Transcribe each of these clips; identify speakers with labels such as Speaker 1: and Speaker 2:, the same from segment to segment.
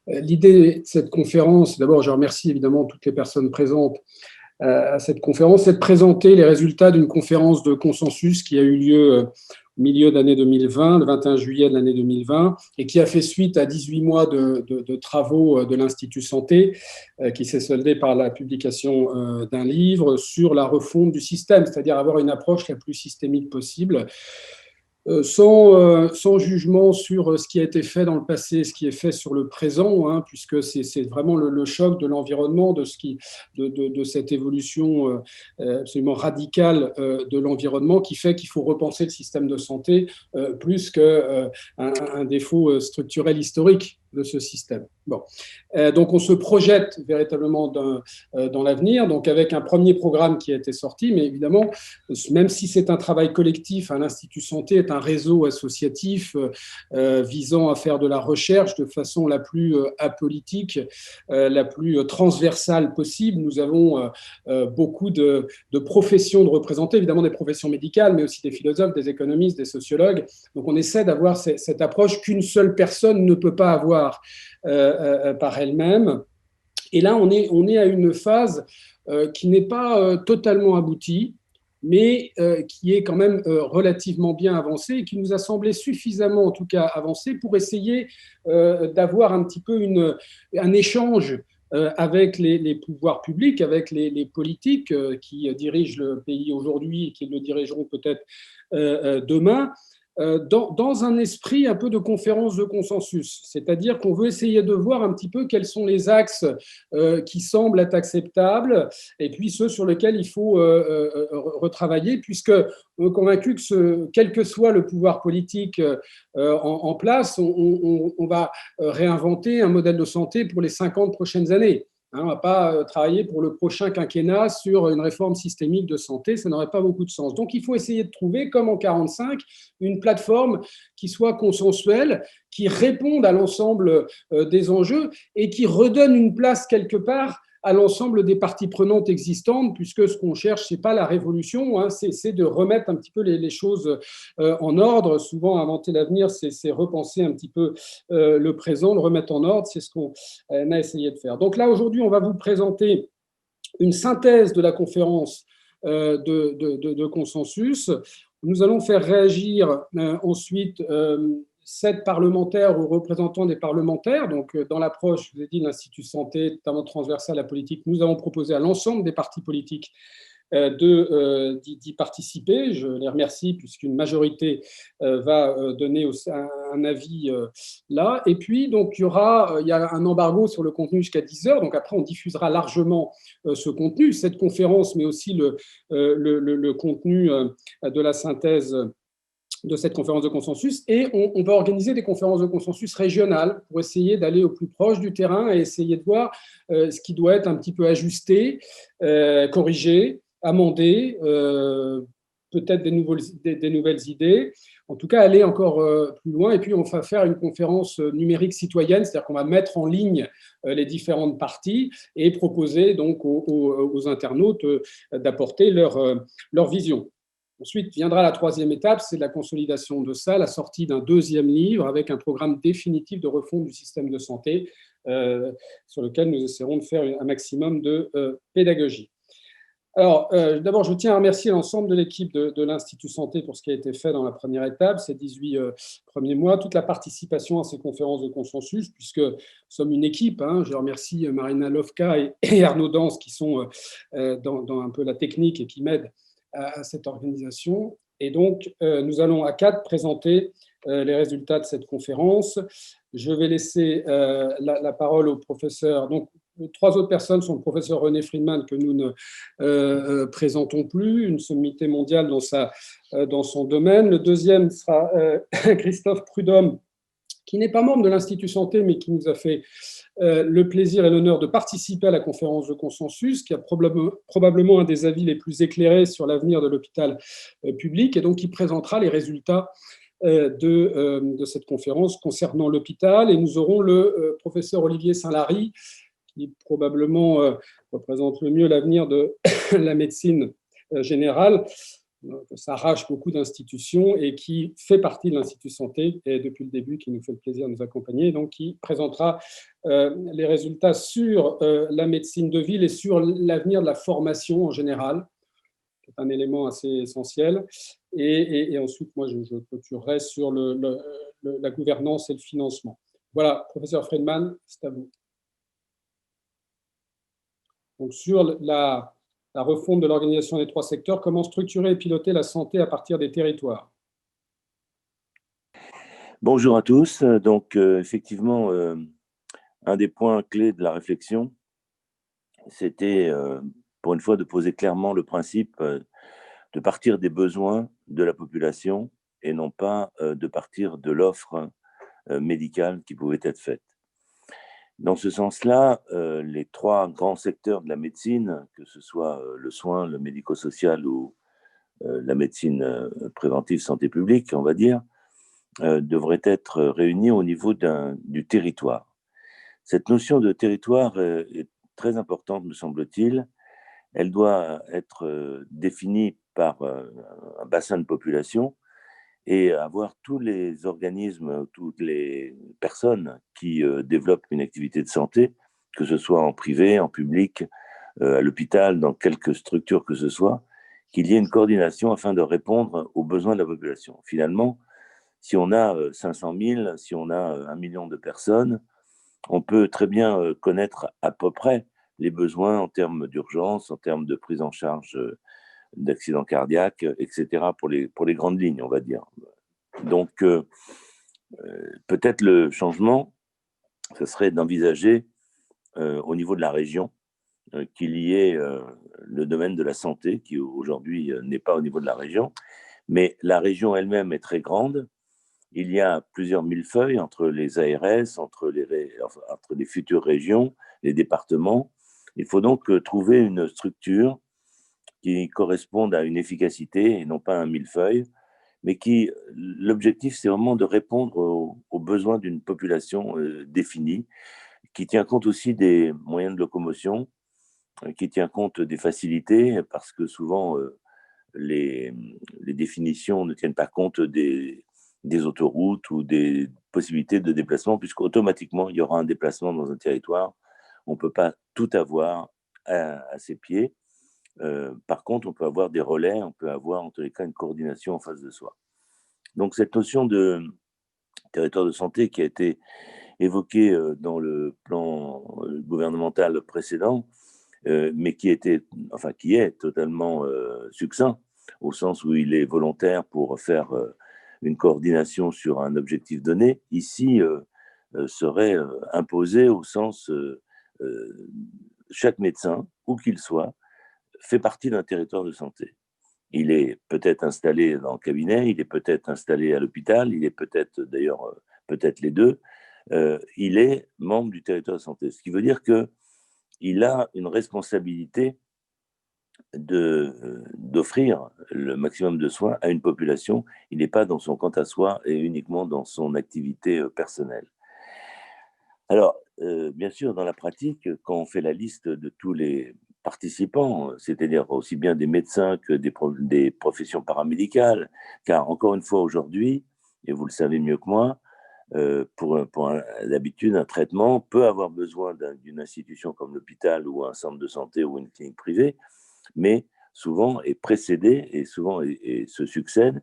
Speaker 1: L'idée de cette conférence, d'abord, je remercie évidemment toutes les personnes présentes à cette conférence, c'est de présenter les résultats d'une conférence de consensus qui a eu lieu au milieu d'année 2020, le 21 juillet de l'année 2020, et qui a fait suite à 18 mois de travaux de l'Institut Santé, qui s'est soldé par la publication d'un livre sur la refonte du système, c'est-à-dire avoir une approche la plus systémique possible. Sans jugement sur ce qui a été fait dans le passé, ce qui est fait sur le présent, hein, puisque c'est vraiment le choc de l'environnement, de cette évolution absolument radicale de l'environnement qui fait qu'il faut repenser le système de santé plus qu'un défaut structurel historique de ce système. Bon. Donc on se projette véritablement dans l'avenir, donc avec un premier programme qui a été sorti, mais évidemment, même si c'est un travail collectif, hein, l'Institut Santé est un réseau associatif visant à faire de la recherche de façon la plus apolitique, la plus transversale possible. Nous avons beaucoup de professions de représenter, évidemment des professions médicales, mais aussi des philosophes, des économistes, des sociologues. Donc on essaie d'avoir cette approche qu'une seule personne ne peut pas avoir par elle-même. Et là, on est à une phase qui n'est pas totalement aboutie, mais qui est quand même relativement bien avancée et qui nous a semblé suffisamment, en tout cas, avancée pour essayer d'avoir un petit peu un échange avec les pouvoirs publics, avec les politiques qui dirigent le pays aujourd'hui et qui le dirigeront peut-être demain, dans un esprit un peu de conférence de consensus. C'est-à-dire qu'on veut essayer de voir un petit peu quels sont les axes qui semblent être acceptables et puis ceux sur lesquels il faut retravailler, puisque on est convaincu que quel que soit le pouvoir politique en place, on va réinventer un modèle de santé pour les 50 prochaines années. On ne va pas travailler pour le prochain quinquennat sur une réforme systémique de santé, ça n'aurait pas beaucoup de sens. Donc il faut essayer de trouver, comme en 1945, une plateforme qui soit consensuelle, qui réponde à l'ensemble des enjeux et qui redonne une place quelque part à l'ensemble des parties prenantes existantes, puisque ce qu'on cherche, ce n'est pas la révolution, hein, c'est de remettre un petit peu les choses en ordre. Souvent, inventer l'avenir, c'est repenser un petit peu le présent, le remettre en ordre, c'est ce qu'on a essayé de faire. Donc là, aujourd'hui, on va vous présenter une synthèse de la conférence de consensus. Nous allons faire réagir ensuite 7 parlementaires ou représentants des parlementaires. Donc, dans l'approche, je vous ai dit, l'Institut Santé, notamment transversal à la politique, nous avons proposé à l'ensemble des partis politiques d'y participer. Je les remercie puisqu'une majorité va donner un avis là. Et puis, donc, il y a un embargo sur le contenu jusqu'à 10 heures. Donc, après, on diffusera largement ce contenu, cette conférence, mais aussi le contenu de la synthèse de cette conférence de consensus, et on va organiser des conférences de consensus régionales pour essayer d'aller au plus proche du terrain et essayer de voir ce qui doit être un petit peu ajusté, corrigé, amendé, peut-être des nouvelles idées. En tout cas, aller encore plus loin. Et puis, on va faire une conférence numérique citoyenne, c'est-à-dire qu'on va mettre en ligne les différentes parties et proposer donc aux internautes d'apporter leur vision. Ensuite viendra la troisième étape, c'est la consolidation de ça, la sortie d'un deuxième livre avec un programme définitif de refonte du système de santé sur lequel nous essaierons de faire un maximum de pédagogie. Alors, d'abord, je tiens à remercier l'ensemble de l'équipe de l'Institut Santé pour ce qui a été fait dans la première étape, ces 18 premiers mois, toute la participation à ces conférences de consensus, puisque nous sommes une équipe. Hein, je remercie Marina Lovka et Arnaud Danse qui sont dans un peu la technique et qui m'aident à cette organisation. Et donc, nous allons à 4 présenter les résultats de cette conférence. Je vais laisser la parole au professeur. Donc, 3 autres personnes sont le professeur René Friedman, que nous ne présentons plus, une sommité mondiale dans son domaine. Le deuxième sera Christophe Prudhomme, qui n'est pas membre de l'Institut Santé, mais qui nous a fait le plaisir et l'honneur de participer à la conférence de consensus, qui a probablement un des avis les plus éclairés sur l'avenir de l'hôpital public, et donc qui présentera les résultats de cette conférence concernant l'hôpital. Et nous aurons le professeur Olivier Saint-Lary, qui probablement représente le mieux l'avenir de la médecine générale, s'arrache beaucoup d'institutions et qui fait partie de l'Institut Santé, et depuis le début, qui nous fait le plaisir de nous accompagner, donc qui présentera les résultats sur la médecine de ville et sur l'avenir de la formation en général, qui est un élément assez essentiel. Et ensuite, moi, je clôturerai sur la gouvernance et le financement. Voilà, professeur Friedman, c'est à vous. Donc, sur la refonte de l'organisation des 3 secteurs, comment structurer et piloter la santé à partir des territoires?
Speaker 2: Bonjour à tous. Donc, effectivement, un des points clés de la réflexion, c'était, pour une fois, de poser clairement le principe de partir des besoins de la population et non pas de partir de l'offre médicale qui pouvait être faite. Dans ce sens-là, les 3 grands secteurs de la médecine, que ce soit le soin, le médico-social ou la médecine préventive santé publique, on va dire, devraient être réunis au niveau du territoire. Cette notion de territoire est très importante, me semble-t-il. Elle doit être définie par un bassin de population et avoir tous les organismes, toutes les personnes qui développent une activité de santé, que ce soit en privé, en public, à l'hôpital, dans quelque structure que ce soit, qu'il y ait une coordination afin de répondre aux besoins de la population. Finalement, si on a 500 000, si on a 1 million de personnes, on peut très bien connaître à peu près les besoins en termes d'urgence, en termes de prise en charge d'accidents cardiaques, etc., pour les grandes lignes, on va dire. Donc, peut-être le changement, ce serait d'envisager au niveau de la région qu'il y ait le domaine de la santé, qui aujourd'hui n'est pas au niveau de la région, mais la région elle-même est très grande. Il y a plusieurs millefeuilles entre les ARS, entre les futures régions, les départements. Il faut donc trouver une structure qui corresponde à une efficacité et non pas un millefeuille, mais qui, l'objectif, c'est vraiment de répondre aux besoins d'une population définie, qui tient compte aussi des moyens de locomotion, qui tient compte des facilités, parce que souvent, les définitions ne tiennent pas compte des autoroutes ou des possibilités de déplacement, puisqu'automatiquement, il y aura un déplacement dans un territoire. On ne peut pas tout avoir à ses pieds. Par contre, on peut avoir des relais, on peut avoir en tous les cas une coordination en face de soi. Donc cette notion de territoire de santé qui a été évoquée dans le plan gouvernemental précédent, mais qui est totalement succinct, au sens où il est volontaire pour faire une coordination sur un objectif donné, ici serait imposé au sens chaque médecin, où qu'il soit, fait partie d'un territoire de santé. Il est peut-être installé dans le cabinet, il est peut-être installé à l'hôpital, il est peut-être d'ailleurs peut-être les deux. Il est membre du territoire de santé, ce qui veut dire qu'il a une responsabilité d'offrir le maximum de soins à une population. Il n'est pas dans son quant à soi et uniquement dans son activité personnelle. Alors, bien sûr, dans la pratique, quand on fait la liste de tous les participants, c'est-à-dire aussi bien des médecins que des professions paramédicales, car encore une fois aujourd'hui, et vous le savez mieux que moi, d'habitude, un traitement peut avoir besoin d'une institution comme l'hôpital ou un centre de santé ou une clinique privée, mais souvent est précédé et souvent et se succède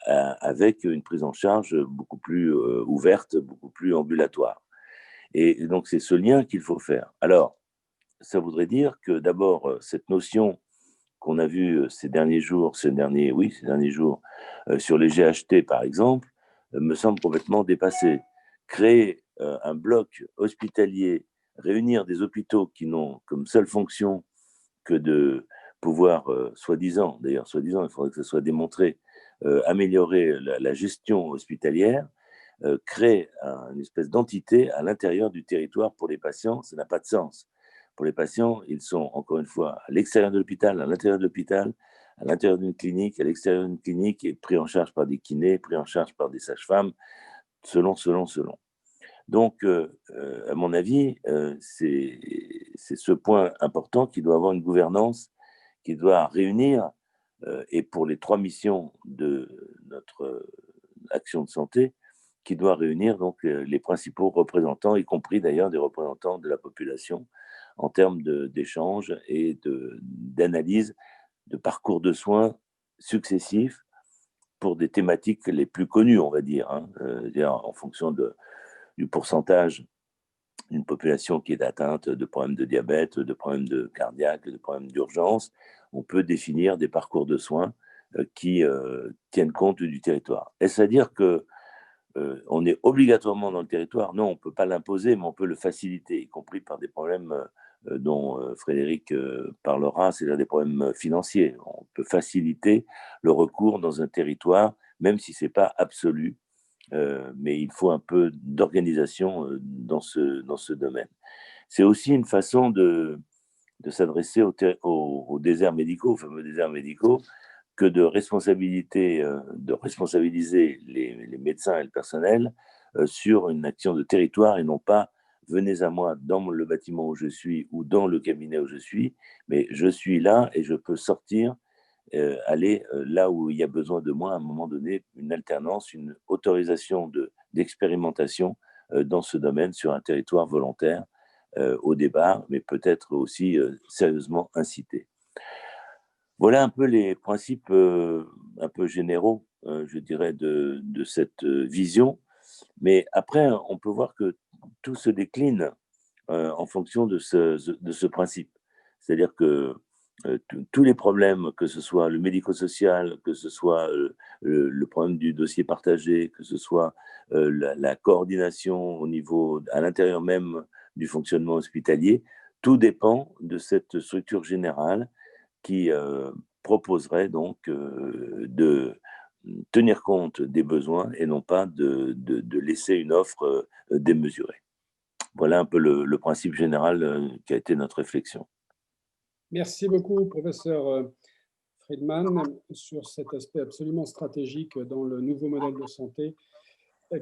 Speaker 2: avec une prise en charge beaucoup plus ouverte, beaucoup plus ambulatoire. Et donc, c'est ce lien qu'il faut faire. Alors, ça voudrait dire que d'abord, cette notion qu'on a vue ces derniers jours, sur les GHT, par exemple, me semble complètement dépassée. Créer un bloc hospitalier, réunir des hôpitaux qui n'ont comme seule fonction que de pouvoir, soi-disant, il faudrait que ça soit démontré, améliorer la gestion hospitalière, crée une espèce d'entité à l'intérieur du territoire pour les patients, ça n'a pas de sens. Pour les patients, ils sont encore une fois à l'extérieur de l'hôpital, à l'intérieur de l'hôpital, à l'intérieur d'une clinique, à l'extérieur d'une clinique, et pris en charge par des kinés, pris en charge par des sages-femmes, selon. Donc, à mon avis, c'est ce point important qui doit avoir une gouvernance, qui doit réunir et pour les 3 missions de notre action de santé, qui doit réunir donc les principaux représentants, y compris d'ailleurs des représentants de la population, en termes d'échanges et d'analyse de parcours de soins successifs pour des thématiques les plus connues, on va dire, hein, en fonction du pourcentage d'une population qui est atteinte de problèmes de diabète, de problèmes cardiaques, de problèmes d'urgence. On peut définir des parcours de soins qui tiennent compte du territoire. Est-ce à dire que on est obligatoirement dans le territoire? Non, on ne peut pas l'imposer, mais on peut le faciliter, y compris par des problèmes dont Frédéric parlera, c'est-à-dire des problèmes financiers. On peut faciliter le recours dans un territoire, même si ce n'est pas absolu, mais il faut un peu d'organisation dans ce domaine. C'est aussi une façon de s'adresser aux déserts médicaux, aux fameux déserts médicaux, que de responsabiliser les médecins et le personnel sur une action de territoire et non pas venez à moi dans le bâtiment où je suis ou dans le cabinet où je suis, mais je suis là et je peux sortir, aller là où il y a besoin de moi à un moment donné, une alternance, une autorisation d'expérimentation dans ce domaine sur un territoire volontaire au départ, mais peut-être aussi sérieusement incité. Voilà un peu les principes un peu généraux, je dirais, de cette vision. Mais après, on peut voir que tout se décline en fonction de ce principe. C'est-à-dire que tous les problèmes, que ce soit le médico-social, que ce soit le problème du dossier partagé, que ce soit la coordination à l'intérieur même du fonctionnement hospitalier, tout dépend de cette structure générale qui proposerait donc de tenir compte des besoins et non pas de laisser une offre démesurée. Voilà un peu le principe général qui a été notre réflexion.
Speaker 1: Merci beaucoup, professeur Friedman, sur cet aspect absolument stratégique dans le nouveau modèle de santé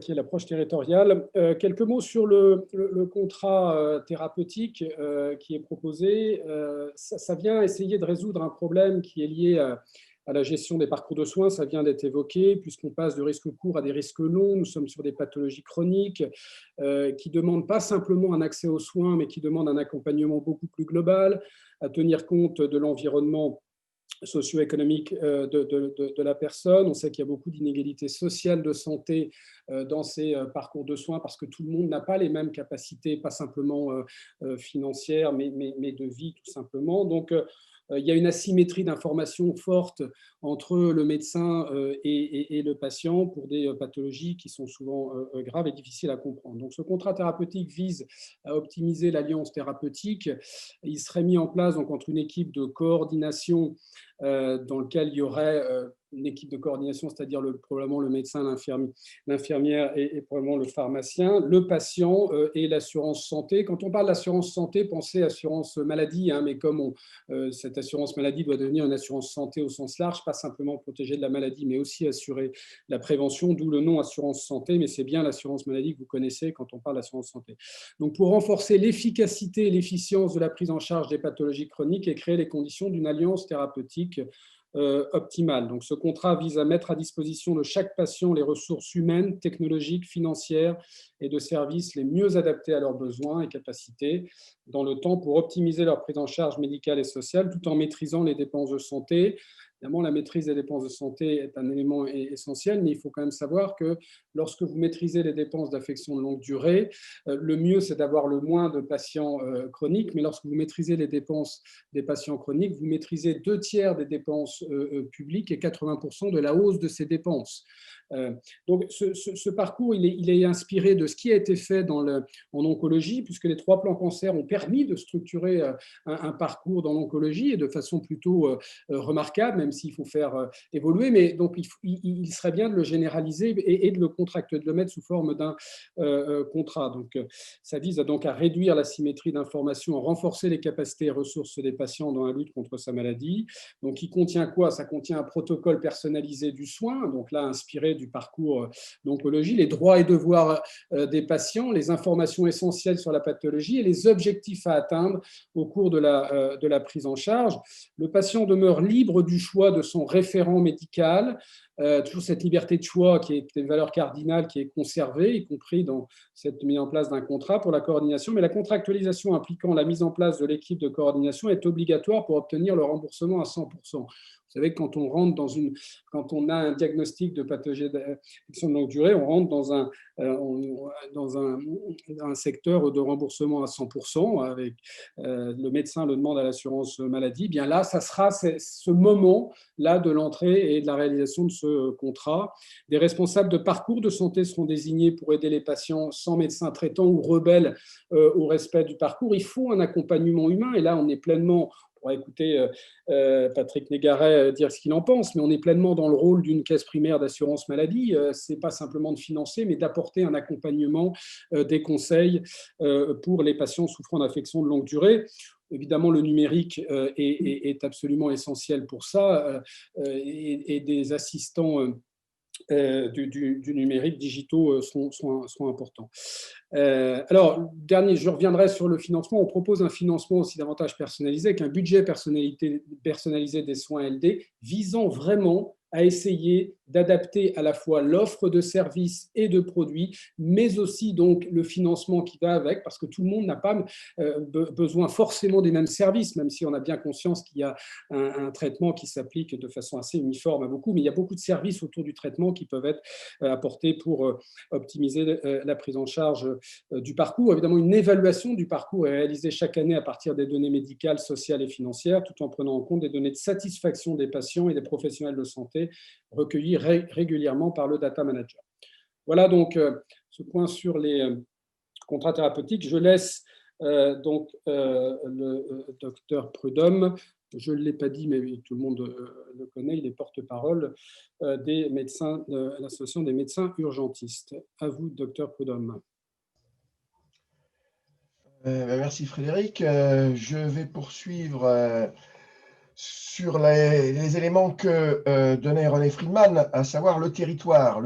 Speaker 1: qui est l'approche territoriale. Quelques mots sur le contrat thérapeutique qui est proposé. Ça vient essayer de résoudre un problème qui est lié à la gestion des parcours de soins, ça vient d'être évoqué, puisqu'on passe de risques courts à des risques longs. Nous sommes sur des pathologies chroniques qui ne demandent pas simplement un accès aux soins, mais qui demandent un accompagnement beaucoup plus global, à tenir compte de l'environnement socio-économique de la personne. On sait qu'il y a beaucoup d'inégalités sociales de santé dans ces parcours de soins parce que tout le monde n'a pas les mêmes capacités, pas simplement financières, mais de vie tout simplement. Donc, il y a une asymétrie d'information forte entre le médecin et le patient pour des pathologies qui sont souvent graves et difficiles à comprendre. Donc, ce contrat thérapeutique vise à optimiser l'alliance thérapeutique. Il serait mis en place donc, entre une équipe de coordination dans lequel il y aurait une équipe de coordination, c'est-à-dire probablement le médecin, l'infirmière et probablement le pharmacien, le patient et l'assurance santé. Quand on parle d'assurance santé, pensez assurance maladie, hein, mais comme cette assurance maladie doit devenir une assurance santé au sens large, pas simplement protéger de la maladie, mais aussi assurer la prévention, d'où le nom assurance santé, mais c'est bien l'assurance maladie que vous connaissez quand on parle d'assurance santé. Donc pour renforcer l'efficacité et l'efficience de la prise en charge des pathologies chroniques et créer les conditions d'une alliance thérapeutique optimale. Donc, ce contrat vise à mettre à disposition de chaque patient les ressources humaines, technologiques, financières et de services les mieux adaptés à leurs besoins et capacités dans le temps pour optimiser leur prise en charge médicale et sociale tout en maîtrisant les dépenses de santé. Évidemment, la maîtrise des dépenses de santé est un élément essentiel, mais il faut quand même savoir que lorsque vous maîtrisez les dépenses d'affection de longue durée, le mieux, c'est d'avoir le moins de patients chroniques, mais lorsque vous maîtrisez les dépenses des patients chroniques, vous maîtrisez 2/3 des dépenses publiques et 80% de la hausse de ces dépenses. Donc, ce parcours, il est inspiré de ce qui a été fait en oncologie, puisque les 3 plans cancer ont permis de structurer un parcours dans l'oncologie et de façon plutôt remarquable, même s'il faut faire évoluer. Mais donc, il serait bien de le généraliser et de le contracter, de le mettre sous forme d'un contrat. Donc, ça vise donc à réduire l'asymétrie d'information, à renforcer les capacités et ressources des patients dans la lutte contre sa maladie. Donc, il contient quoi? Ça contient un protocole personnalisé du soin, donc là, inspiré du parcours d'oncologie, les droits et devoirs des patients, les informations essentielles sur la pathologie et les objectifs à atteindre au cours de la prise en charge. Le patient demeure libre du choix de son référent médical, toujours cette liberté de choix qui est une valeur cardinale qui est conservée, y compris dans cette mise en place d'un contrat pour la coordination, mais la contractualisation impliquant la mise en place de l'équipe de coordination est obligatoire pour obtenir le remboursement à 100%. Vous savez que quand on a un diagnostic de pathologie d'infection de longue durée, on rentre dans un secteur de remboursement à 100%, avec le médecin le demande à l'assurance maladie. Bien là, ça sera ce moment-là de l'entrée et de la réalisation de ce contrat. Des responsables de parcours de santé seront désignés pour aider les patients sans médecin traitant ou rebelles au respect du parcours. Il faut un accompagnement humain, et là, on est pleinement... On pourra écouter Patrick Négaret dire ce qu'il en pense, mais on est pleinement dans le rôle d'une caisse primaire d'assurance maladie. Ce n'est pas simplement de financer, mais d'apporter un accompagnement, des conseils pour les patients souffrant d'affections de longue durée. Évidemment, le numérique est absolument essentiel pour ça, et des assistants du numérique digitaux sont importants. Alors, je reviendrai sur le financement. On propose un financement aussi davantage personnalisé, avec un budget personnalisé des soins LD, visant vraiment à essayer d'adapter à la fois l'offre de services et de produits, mais aussi donc le financement qui va avec, parce que tout le monde n'a pas besoin forcément des mêmes services, même si on a bien conscience qu'il y a un traitement qui s'applique de façon assez uniforme à beaucoup, mais il y a beaucoup de services autour du traitement qui peuvent être apportés pour optimiser la prise en charge du parcours. Évidemment, une évaluation du parcours est réalisée chaque année à partir des données médicales, sociales et financières, tout en prenant en compte des données de satisfaction des patients et des professionnels de santé recueillis régulièrement par le data manager. Voilà donc ce point sur les contrats thérapeutiques. Je laisse donc le docteur Prudhomme. Je ne l'ai pas dit, mais tout le monde le connaît, il est porte-parole des médecins de l'association des médecins urgentistes. À vous, docteur Prudhomme.
Speaker 3: Merci Frédéric. Je vais poursuivre sur les éléments que donnait René Friedman, à savoir le territoire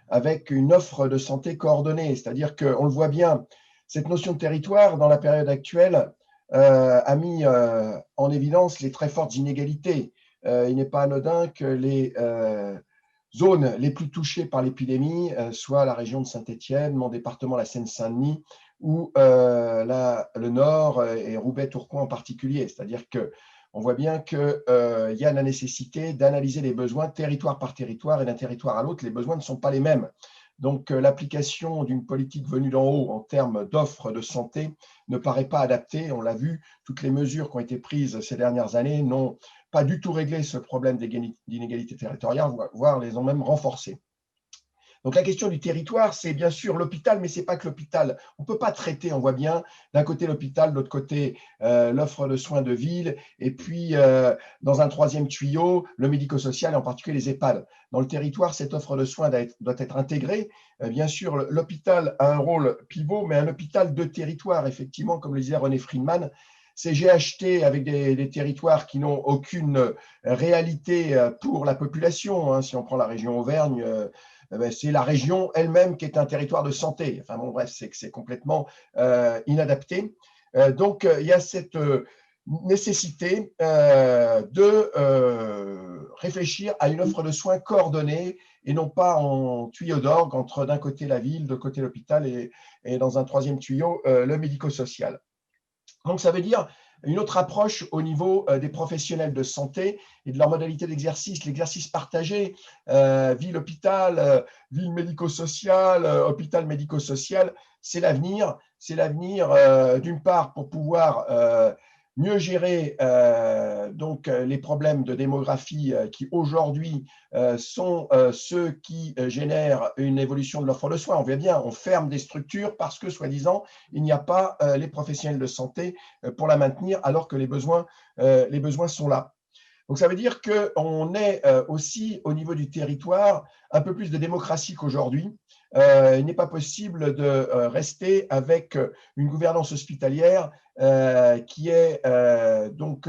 Speaker 3: avec une offre de santé coordonnée. C'est-à-dire qu'on le voit bien, cette notion de territoire, dans la période actuelle, a mis en évidence les très fortes inégalités. Il n'est pas anodin que les zones les plus touchées par l'épidémie soient la région de Saint-Étienne, mon département, la Seine-Saint-Denis, ou le Nord et Roubaix-Tourcoing en particulier. C'est-à-dire qu'on voit bien qu'il y a la nécessité d'analyser les besoins territoire par territoire, et d'un territoire à l'autre, les besoins ne sont pas les mêmes. Donc, l'application d'une politique venue d'en haut en termes d'offres de santé ne paraît pas adaptée. On l'a vu, toutes les mesures qui ont été prises ces dernières années n'ont pas du tout réglé ce problème d'inégalité territoriale, voire les ont même renforcés. Donc la question du territoire, c'est bien sûr l'hôpital, mais ce n'est pas que l'hôpital. On ne peut pas traiter, on voit bien, d'un côté l'hôpital, de l'autre côté l'offre de soins de ville, et puis dans un troisième tuyau, le médico-social, et en particulier les EHPAD. Dans le territoire, cette offre de soins doit être intégrée. Bien sûr, l'hôpital a un rôle pivot, mais un hôpital de territoire, effectivement, comme le disait René Friedman, ces GHT avec des territoires qui n'ont aucune réalité pour la population. Si on prend la région Auvergne, c'est la région elle-même qui est un territoire de santé. Enfin bon, bref, c'est complètement inadapté. Donc, il y a cette nécessité de réfléchir à une offre de soins coordonnée et non pas en tuyau d'orgue entre d'un côté la ville, de l'autre côté l'hôpital et dans un troisième tuyau, le médico-social. Donc, ça veut dire une autre approche au niveau des professionnels de santé et de leur modalité d'exercice, l'exercice partagé, ville-hôpital, ville médico-sociale, hôpital médico-social, c'est l'avenir. C'est l'avenir, d'une part, pour pouvoir mieux gérer donc les problèmes de démographie qui aujourd'hui sont ceux qui génèrent une évolution de l'offre de soins. On voit bien, on ferme des structures parce que, soi-disant, il n'y a pas les professionnels de santé pour la maintenir alors que les besoins sont là. Donc, ça veut dire qu'on est aussi au niveau du territoire un peu plus de démocratie qu'aujourd'hui. Il n'est pas possible de rester avec une gouvernance hospitalière qui est donc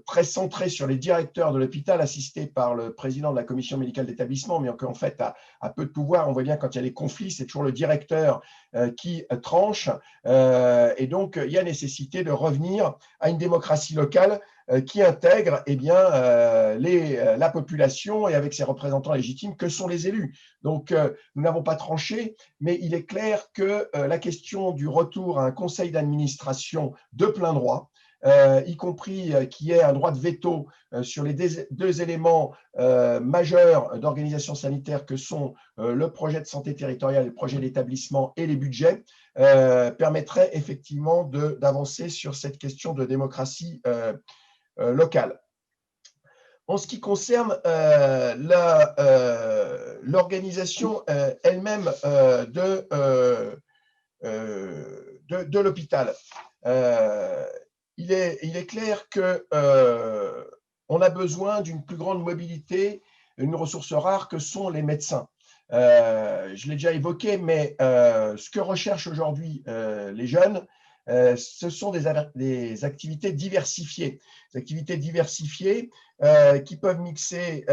Speaker 3: très centré sur les directeurs de l'hôpital, assisté par le président de la commission médicale d'établissement, mais en fait a peu de pouvoir. On voit bien quand il y a des conflits, c'est toujours le directeur qui tranche. Et donc, il y a nécessité de revenir à une démocratie locale qui intègre eh bien, la population et avec ses représentants légitimes que sont les élus. Donc, nous n'avons pas tranché, mais il est clair que la question du retour à un conseil d'administration de plein droit, y compris qui ait un droit de veto sur les deux éléments majeurs d'organisation sanitaire que sont le projet de santé territoriale, le projet d'établissement et les budgets, permettrait effectivement d'avancer sur cette question de démocratie locale. En ce qui concerne l'organisation elle-même de l'hôpital, il est clair qu'on a besoin d'une plus grande mobilité, une ressource rare que sont les médecins. Je l'ai déjà évoqué, mais ce que recherchent aujourd'hui les jeunes, ce sont des activités diversifiées. Des activités diversifiées qui peuvent mixer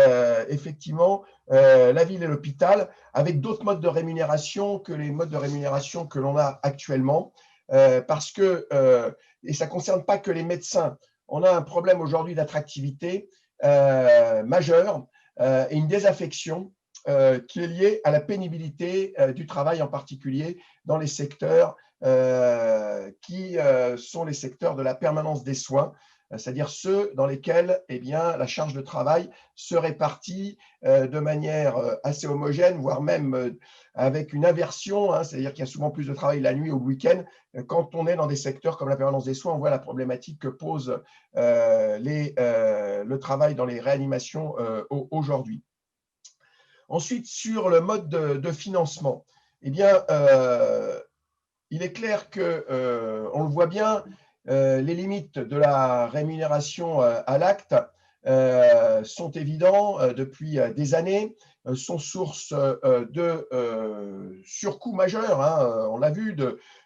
Speaker 3: effectivement la ville et l'hôpital avec d'autres modes de rémunération que les modes de rémunération que l'on a actuellement. Parce que, et ça ne concerne pas que les médecins, on a un problème aujourd'hui d'attractivité majeur et une désaffection qui est liée à la pénibilité du travail, en particulier dans les secteurs qui sont les secteurs de la permanence des soins, c'est-à-dire ceux dans lesquels eh bien, la charge de travail se répartit de manière assez homogène, voire même avec une inversion, hein, c'est-à-dire qu'il y a souvent plus de travail la nuit ou le week-end. Quand on est dans des secteurs comme la permanence des soins, on voit la problématique que pose le travail dans les réanimations aujourd'hui. Ensuite, sur le mode de financement, eh bien, il est clair que, on le voit bien, les limites de la rémunération à l'acte sont évidents depuis des années, sont source de surcoûts majeurs, hein, on l'a vu,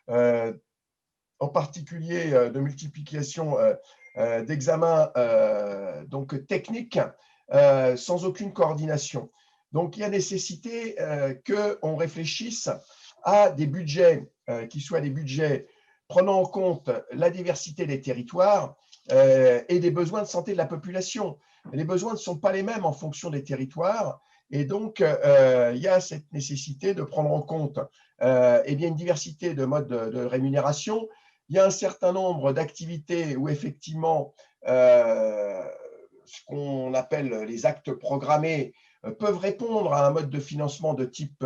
Speaker 3: en particulier de multiplication d'examens donc techniques sans aucune coordination. Donc, il y a nécessité qu'on réfléchisse à des budgets qui soient des budgets prenant en compte la diversité des territoires et des besoins de santé de la population. Les besoins ne sont pas les mêmes en fonction des territoires et donc il y a cette nécessité de prendre en compte eh bien, une diversité de modes de rémunération. Il y a un certain nombre d'activités où effectivement ce qu'on appelle les actes programmés peuvent répondre à un mode de financement de type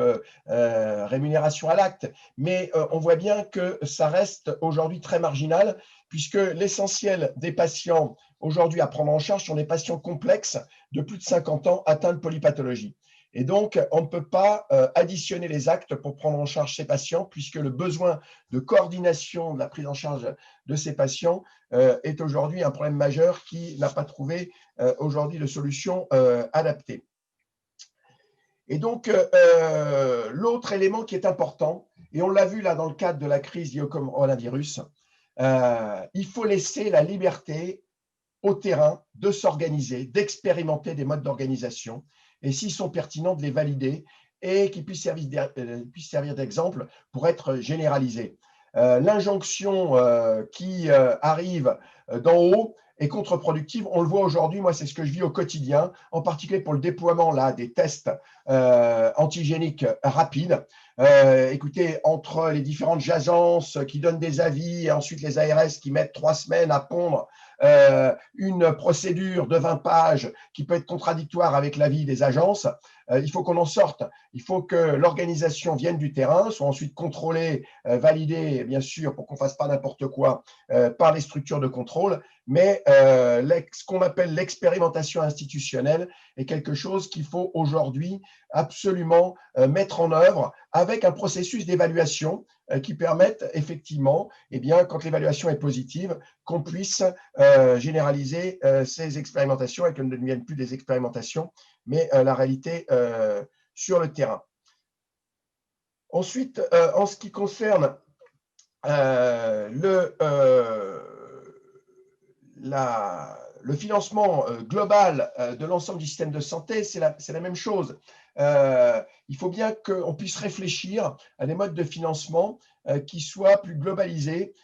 Speaker 3: rémunération à l'acte, mais on voit bien que ça reste aujourd'hui très marginal, puisque l'essentiel des patients aujourd'hui à prendre en charge sont des patients complexes de plus de 50 ans atteints de polypathologie. Et donc, on ne peut pas additionner les actes pour prendre en charge ces patients, puisque le besoin de coordination de la prise en charge de ces patients est aujourd'hui un problème majeur qui n'a pas trouvé aujourd'hui de solution adaptée. Et donc, l'autre élément qui est important, et on l'a vu là dans le cadre de la crise liée au coronavirus, il faut laisser la liberté au terrain de s'organiser, d'expérimenter des modes d'organisation, et s'ils sont pertinents, de les valider et qu'ils puissent servir d'exemple pour être généralisés. L'injonction qui arrive d'en haut est contre-productive. On le voit aujourd'hui, moi c'est ce que je vis au quotidien, en particulier pour le déploiement là, des tests antigéniques rapides. Écoutez, entre les différentes agences qui donnent des avis et ensuite les ARS qui mettent 3 semaines à pondre une procédure de 20 pages qui peut être contradictoire avec l'avis des agences, il faut qu'on en sorte. Il faut que l'organisation vienne du terrain, soit ensuite contrôlée, validée, bien sûr, pour qu'on ne fasse pas n'importe quoi par les structures de contrôle, mais ce qu'on appelle l'expérimentation institutionnelle est quelque chose qu'il faut aujourd'hui absolument mettre en œuvre avec un processus d'évaluation qui permette effectivement, eh bien, quand l'évaluation est positive, qu'on puisse généraliser ces expérimentations et qu'elles ne deviennent plus des expérimentations, mais la réalité sur le terrain. Ensuite, en ce qui concerne le financement global de l'ensemble du système de santé, c'est la même chose. Il faut bien qu'on puisse réfléchir à des modes de financement qui soient plus globalisés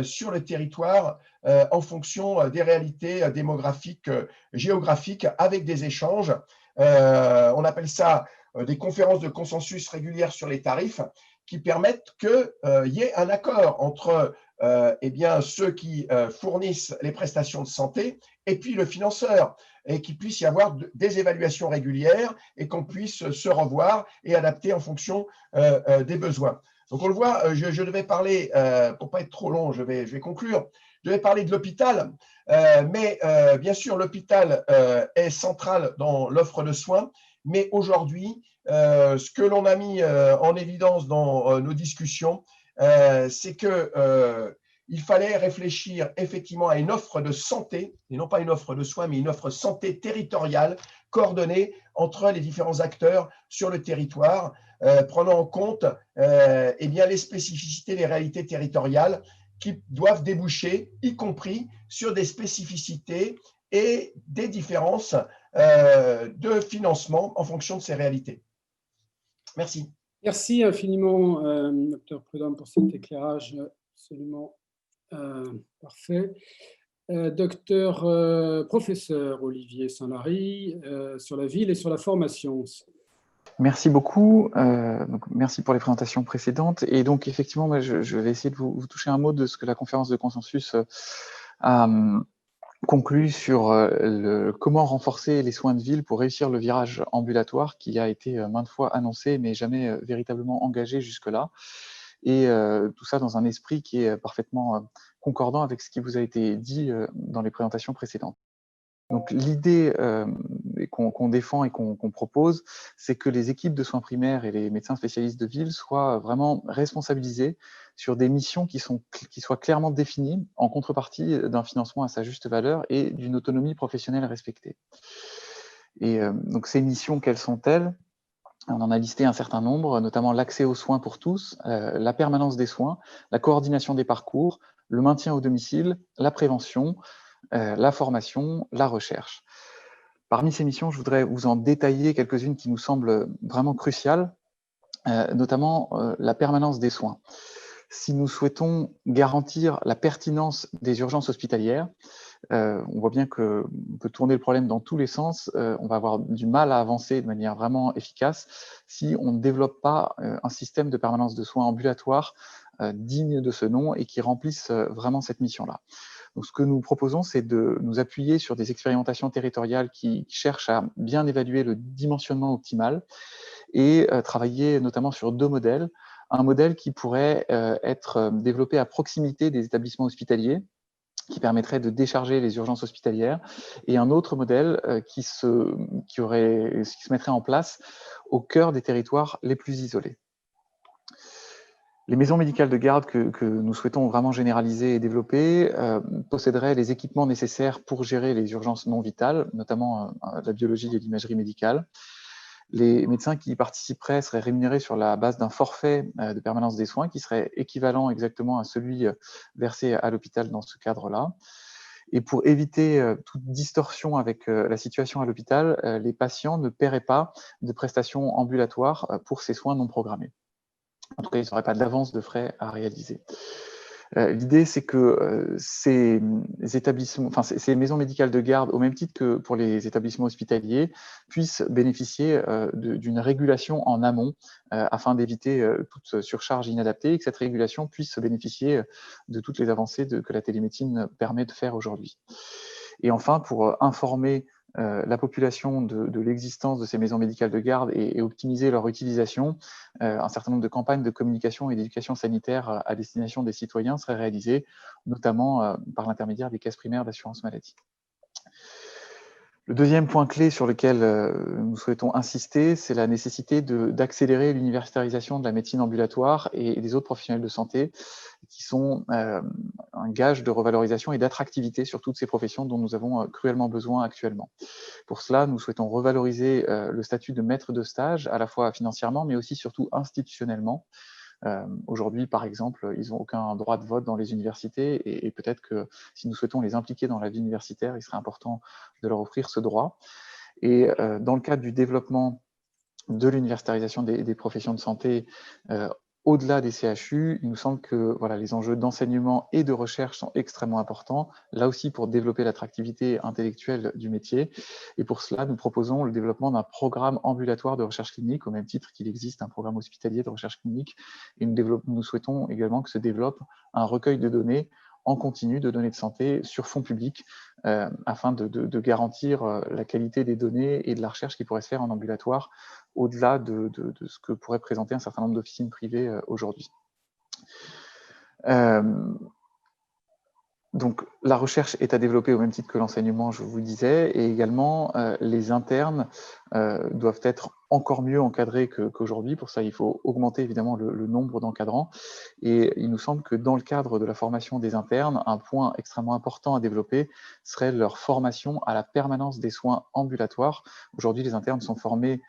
Speaker 3: sur le territoire en fonction des réalités démographiques, géographiques, avec des échanges. On appelle ça des conférences de consensus régulières sur les tarifs qui permettent qu'il y ait un accord entre eh bien, ceux qui fournissent les prestations de santé et puis le financeur, et qu'il puisse y avoir des évaluations régulières et qu'on puisse se revoir et adapter en fonction des besoins. Donc on le voit, je devais parler, pour ne pas être trop long, je vais conclure, je devais parler de l'hôpital, mais bien sûr l'hôpital est central dans l'offre de soins, mais aujourd'hui, ce que l'on a mis en évidence dans nos discussions, c'est qu'il fallait réfléchir effectivement à une offre de santé, et non pas une offre de soins, mais une offre santé territoriale, coordonnée entre les différents acteurs sur le territoire, prenant en compte eh bien, les spécificités, les réalités territoriales qui doivent déboucher, y compris sur des spécificités et des différences de financement en fonction de ces réalités. Merci.
Speaker 1: Merci infiniment, Dr Prudhomme, pour cet éclairage absolument parfait. Professeur Olivier Saint-Lary, sur la ville et sur la formation.
Speaker 4: Merci beaucoup. Donc, merci pour les présentations précédentes. Et donc, effectivement, je vais essayer de vous toucher un mot de ce que la conférence de consensus a conclu sur comment renforcer les soins de ville pour réussir le virage ambulatoire qui a été maintes fois annoncé, mais jamais véritablement engagé jusque-là. Et tout ça dans un esprit qui est parfaitement concordant avec ce qui vous a été dit dans les présentations précédentes. Donc l'idée qu'on défend et qu'on propose, c'est que les équipes de soins primaires et les médecins spécialistes de ville soient vraiment responsabilisés sur des missions qui soient clairement définies en contrepartie d'un financement à sa juste valeur et d'une autonomie professionnelle respectée. Et donc ces missions, quelles sont-elles ? On en a listé un certain nombre, notamment l'accès aux soins pour tous, la permanence des soins, la coordination des parcours, le maintien au domicile, la prévention, la formation, la recherche. Parmi ces missions, je voudrais vous en détailler quelques-unes qui nous semblent vraiment cruciales, notamment la permanence des soins. Si nous souhaitons garantir la pertinence des urgences hospitalières, on voit bien qu'on peut tourner le problème dans tous les sens, on va avoir du mal à avancer de manière vraiment efficace si on ne développe pas un système de permanence de soins ambulatoire digne de ce nom et qui remplisse vraiment cette mission-là. Donc, ce que nous proposons, c'est de nous appuyer sur des expérimentations territoriales qui cherchent à bien évaluer le dimensionnement optimal et travailler notamment sur deux modèles. Un modèle qui pourrait être développé à proximité des établissements hospitaliers, qui permettrait de décharger les urgences hospitalières, et un autre modèle qui se mettrait en place au cœur des territoires les plus isolés. Les maisons médicales de garde que nous souhaitons vraiment généraliser et développer posséderaient les équipements nécessaires pour gérer les urgences non vitales, notamment la biologie et l'imagerie médicale. Les médecins qui y participeraient seraient rémunérés sur la base d'un forfait de permanence des soins qui serait équivalent exactement à celui versé à l'hôpital dans ce cadre-là. Et pour éviter toute distorsion avec la situation à l'hôpital, les patients ne paieraient pas de prestations ambulatoires pour ces soins non programmés. En tout cas, ils n'auraient pas d'avance de frais à réaliser. L'idée, c'est que ces maisons médicales de garde, au même titre que pour les établissements hospitaliers, puissent bénéficier d'une régulation en amont afin d'éviter toute surcharge inadaptée et que cette régulation puisse bénéficier de toutes les avancées que la télémédecine permet de faire aujourd'hui. Et enfin, pour informer la population de l'existence de ces maisons médicales de garde et optimiser leur utilisation, un certain nombre de campagnes de communication et d'éducation sanitaire à destination des citoyens seraient réalisées, notamment par l'intermédiaire des caisses primaires d'assurance maladie. Le deuxième point clé sur lequel nous souhaitons insister, c'est la nécessité d'accélérer l'universitarisation de la médecine ambulatoire et des autres professionnels de santé qui sont un gage de revalorisation et d'attractivité sur toutes ces professions dont nous avons cruellement besoin actuellement. Pour cela, nous souhaitons revaloriser le statut de maître de stage, à la fois financièrement, mais aussi surtout institutionnellement, Aujourd'hui, par exemple, ils n'ont aucun droit de vote dans les universités et peut-être que si nous souhaitons les impliquer dans la vie universitaire, il serait important de leur offrir ce droit. Et dans le cadre du développement de l'universitarisation des professions de santé, au-delà des CHU, il nous semble que voilà, les enjeux d'enseignement et de recherche sont extrêmement importants, là aussi pour développer l'attractivité intellectuelle du métier. Et pour cela, nous proposons le développement d'un programme ambulatoire de recherche clinique, au même titre qu'il existe un programme hospitalier de recherche clinique. Et nous souhaitons également que se développe un recueil de données en continu, de données de santé sur fonds publics, afin de garantir la qualité des données et de la recherche qui pourrait se faire en ambulatoire, au-delà de ce que pourrait présenter un certain nombre d'officines privées aujourd'hui. Donc, la recherche est à développer au même titre que l'enseignement, je vous le disais, et également les internes doivent être encore mieux encadrés qu'aujourd'hui. Pour ça, il faut augmenter évidemment le nombre d'encadrants. Et il nous semble que dans le cadre de la formation des internes, un point extrêmement important à développer serait leur formation à la permanence des soins ambulatoires. Aujourd'hui, les internes sont formés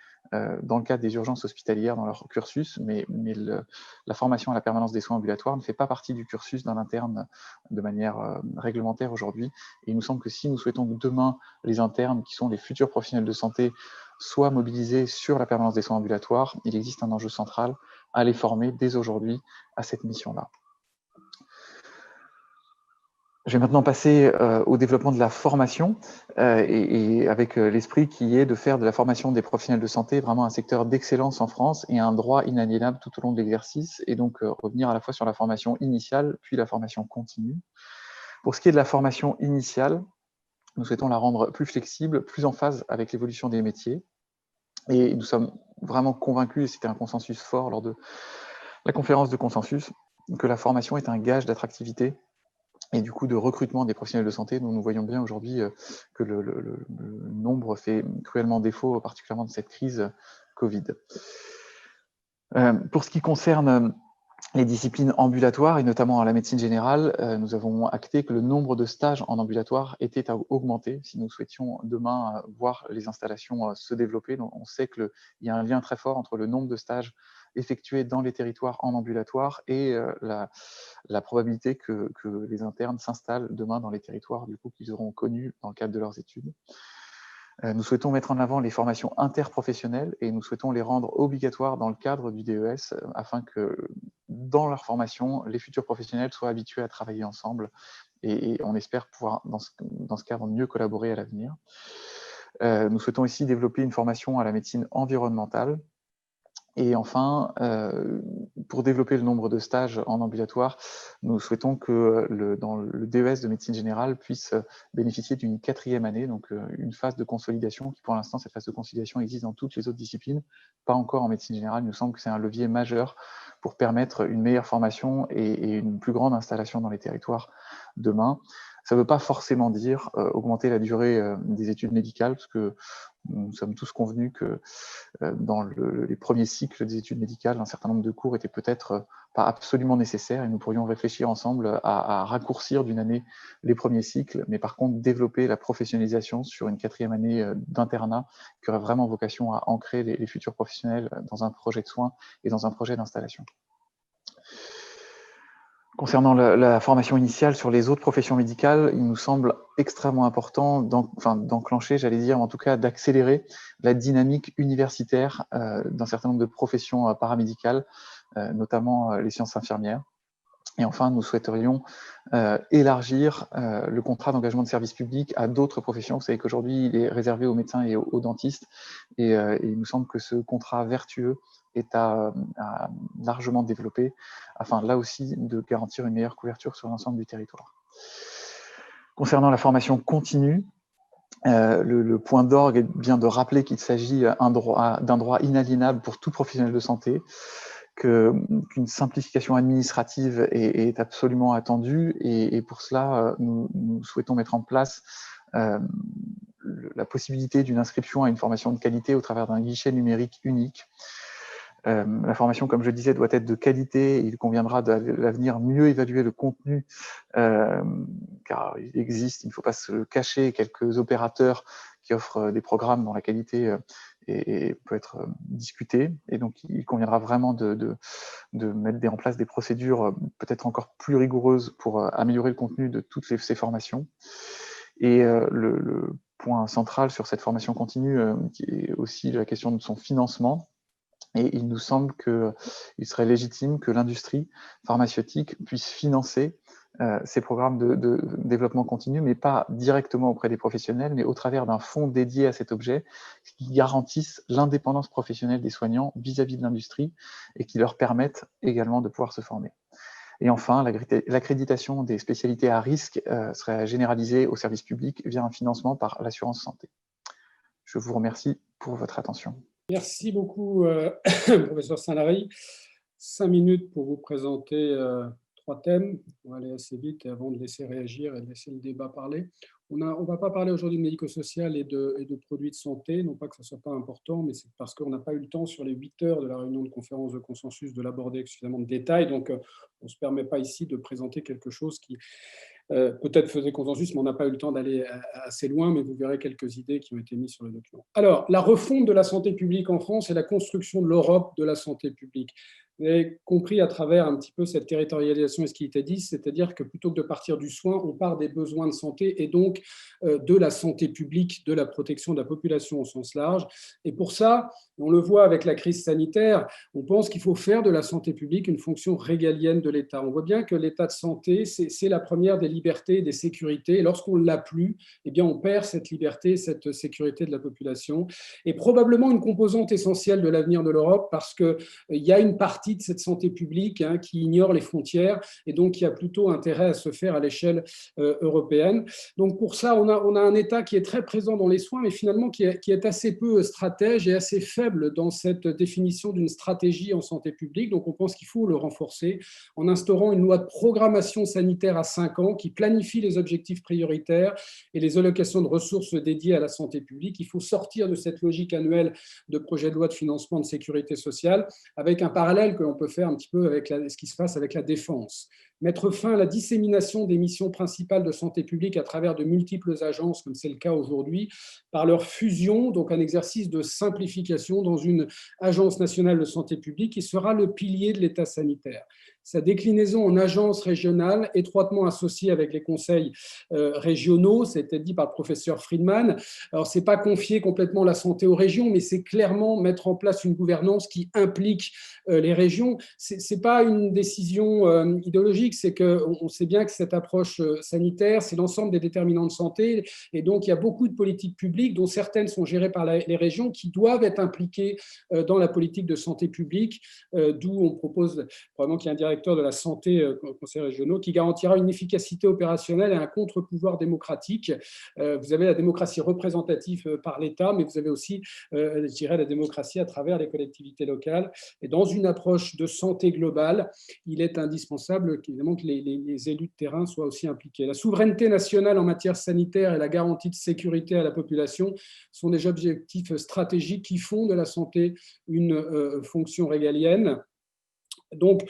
Speaker 4: dans le cadre des urgences hospitalières dans leur cursus, mais la formation à la permanence des soins ambulatoires ne fait pas partie du cursus d'un interne de manière réglementaire aujourd'hui. Et il nous semble que si nous souhaitons que demain, les internes, qui sont les futurs professionnels de santé, soient mobilisés sur la permanence des soins ambulatoires, il existe un enjeu central à les former dès aujourd'hui à cette mission-là. Je vais maintenant passer au développement de la formation et avec l'esprit qui est de faire de la formation des professionnels de santé vraiment un secteur d'excellence en France et un droit inaliénable tout au long de l'exercice, et donc revenir à la fois sur la formation initiale puis la formation continue. Pour ce qui est de la formation initiale, nous souhaitons la rendre plus flexible, plus en phase avec l'évolution des métiers, et nous sommes vraiment convaincus, et c'était un consensus fort lors de la conférence de consensus, que la formation est un gage d'attractivité et du coup de recrutement des professionnels de santé. Nous voyons bien aujourd'hui que le nombre fait cruellement défaut, particulièrement de cette crise Covid. Pour ce qui concerne les disciplines ambulatoires, et notamment la médecine générale, nous avons acté que le nombre de stages en ambulatoire était à augmenter si nous souhaitions demain voir les installations se développer. Donc, on sait qu'il y a un lien très fort entre le nombre de stages effectués dans les territoires en ambulatoire et la probabilité que les internes s'installent demain dans les territoires du coup qu'ils auront connus dans le cadre de leurs études. Nous souhaitons mettre en avant les formations interprofessionnelles et nous souhaitons les rendre obligatoires dans le cadre du DES afin que dans leur formation, les futurs professionnels soient habitués à travailler ensemble et on espère pouvoir dans ce cadre mieux collaborer à l'avenir. Nous souhaitons aussi développer une formation à la médecine environnementale. Et enfin, pour développer le nombre de stages en ambulatoire, nous souhaitons que dans le DES de médecine générale puisse bénéficier d'une 4e année, donc une phase de consolidation qui, pour l'instant, cette phase de consolidation existe dans toutes les autres disciplines, pas encore en médecine générale. Il nous semble que c'est un levier majeur pour permettre une meilleure formation et une plus grande installation dans les territoires demain. Ça ne veut pas forcément dire augmenter la durée des études médicales, parce que nous sommes tous convenus que dans les premiers cycles des études médicales, un certain nombre de cours étaient peut-être pas absolument nécessaires et nous pourrions réfléchir ensemble à raccourcir d'une année les premiers cycles, mais par contre développer la professionnalisation sur une 4e année d'internat qui aurait vraiment vocation à ancrer les futurs professionnels dans un projet de soins et dans un projet d'installation. Concernant la formation initiale sur les autres professions médicales, il nous semble extrêmement important d'enclencher, j'allais dire, en tout cas d'accélérer la dynamique universitaire d'un certain nombre de professions paramédicales, notamment les sciences infirmières. Et enfin, nous souhaiterions élargir le contrat d'engagement de service public à d'autres professions. Vous savez qu'aujourd'hui, il est réservé aux médecins et aux dentistes. Et il nous semble que ce contrat vertueux est à largement développer, afin là aussi de garantir une meilleure couverture sur l'ensemble du territoire. Concernant la formation continue, le point d'orgue est bien de rappeler qu'il s'agit d'un droit inaliénable pour tout professionnel de santé, qu'une simplification administrative est absolument attendue et pour cela, nous souhaitons mettre en place la possibilité d'une inscription à une formation de qualité au travers d'un guichet numérique unique. La formation, comme je disais, doit être de qualité. Il conviendra à l'avenir mieux évaluer le contenu, car il existe, il ne faut pas se le cacher, quelques opérateurs qui offrent des programmes dont la qualité et peut être discuté. Et donc, il conviendra vraiment de mettre en place des procédures peut-être encore plus rigoureuses pour améliorer le contenu de toutes ces formations. Et le point central sur cette formation continue, qui est aussi la question de son financement. Et il nous semble qu'il serait légitime que l'industrie pharmaceutique puisse financer ces programmes de développement continu, mais pas directement auprès des professionnels, mais au travers d'un fonds dédié à cet objet qui garantisse l'indépendance professionnelle des soignants vis-à-vis de l'industrie et qui leur permette également de pouvoir se former. Et enfin, l'accréditation des spécialités à risque serait généralisée au service public via un financement par l'assurance santé. Je vous remercie pour votre attention.
Speaker 1: Merci beaucoup, professeur Saint-Lary. 5 minutes pour vous présenter 3 thèmes. On va aller assez vite avant de laisser réagir et de laisser le débat parler. On ne va pas parler aujourd'hui de médico-social et de produits de santé, non pas que ce ne soit pas important, mais c'est parce qu'on n'a pas eu le temps sur les 8 heures de la réunion de conférence de consensus de l'aborder avec suffisamment de détails. Donc, on ne se permet pas ici de présenter quelque chose qui peut-être faisait consensus, mais on n'a pas eu le temps d'aller assez loin, mais vous verrez quelques idées qui ont été mises sur le document. Alors, la refonte de la santé publique en France et la construction de l'Europe de la santé publique. Vous avez compris à travers un petit peu cette territorialisation et ce qui était dit, c'est-à-dire que plutôt que de partir du soin, on part des besoins de santé et donc de la santé publique, de la protection de la population au sens large. Et pour ça, on le voit avec la crise sanitaire, on pense qu'il faut faire de la santé publique une fonction régalienne de l'État. On voit bien que l'état de santé, c'est la première des libertés et des sécurités. Et lorsqu'on ne l'a plus, eh bien, on perd cette liberté, cette sécurité de la population. Et probablement une composante essentielle de l'avenir de l'Europe, parce qu'il y a une partie de cette santé publique qui ignore les frontières et donc qui a plutôt intérêt à se faire à l'échelle européenne. Donc pour ça, on a un État qui est très présent dans les soins, mais finalement qui est assez peu stratège et assez faible dans cette définition d'une stratégie en santé publique. Donc on pense qu'il faut le renforcer en instaurant une loi de programmation sanitaire à 5 ans qui planifie les objectifs prioritaires et les allocations de ressources dédiées à la santé publique. Il faut sortir de cette logique annuelle de projet de loi de financement de sécurité sociale avec un parallèle que l'on peut faire un petit peu avec ce qui se passe avec la défense. Mettre fin à la dissémination des missions principales de santé publique à travers de multiples agences, comme c'est le cas aujourd'hui, par leur fusion, donc un exercice de simplification dans une agence nationale de santé publique qui sera le pilier de l'État sanitaire. Sa déclinaison en agences régionales, étroitement associée avec les conseils régionaux, c'était dit par le professeur Friedman. Alors, ce n'est pas confier complètement la santé aux régions, mais c'est clairement mettre en place une gouvernance qui implique les régions. Ce n'est pas une décision idéologique, c'est qu'on sait bien que cette approche sanitaire, c'est l'ensemble des déterminants de santé, et donc il y a beaucoup de politiques publiques, dont certaines sont gérées par les régions, qui doivent être impliquées dans la politique de santé publique, d'où on propose probablement qu'il y ait un directeur de la santé aux conseils régionaux qui garantira une efficacité opérationnelle et un contre-pouvoir démocratique. Vous avez la démocratie représentative par l'État, mais vous avez aussi, je dirais, la démocratie à travers les collectivités locales. Et dans une approche de santé globale, il est indispensable évidemment que les élus de terrain soient aussi impliqués. La souveraineté nationale en matière sanitaire et la garantie de sécurité à la population sont des objectifs stratégiques qui font de la santé une fonction régalienne. Donc,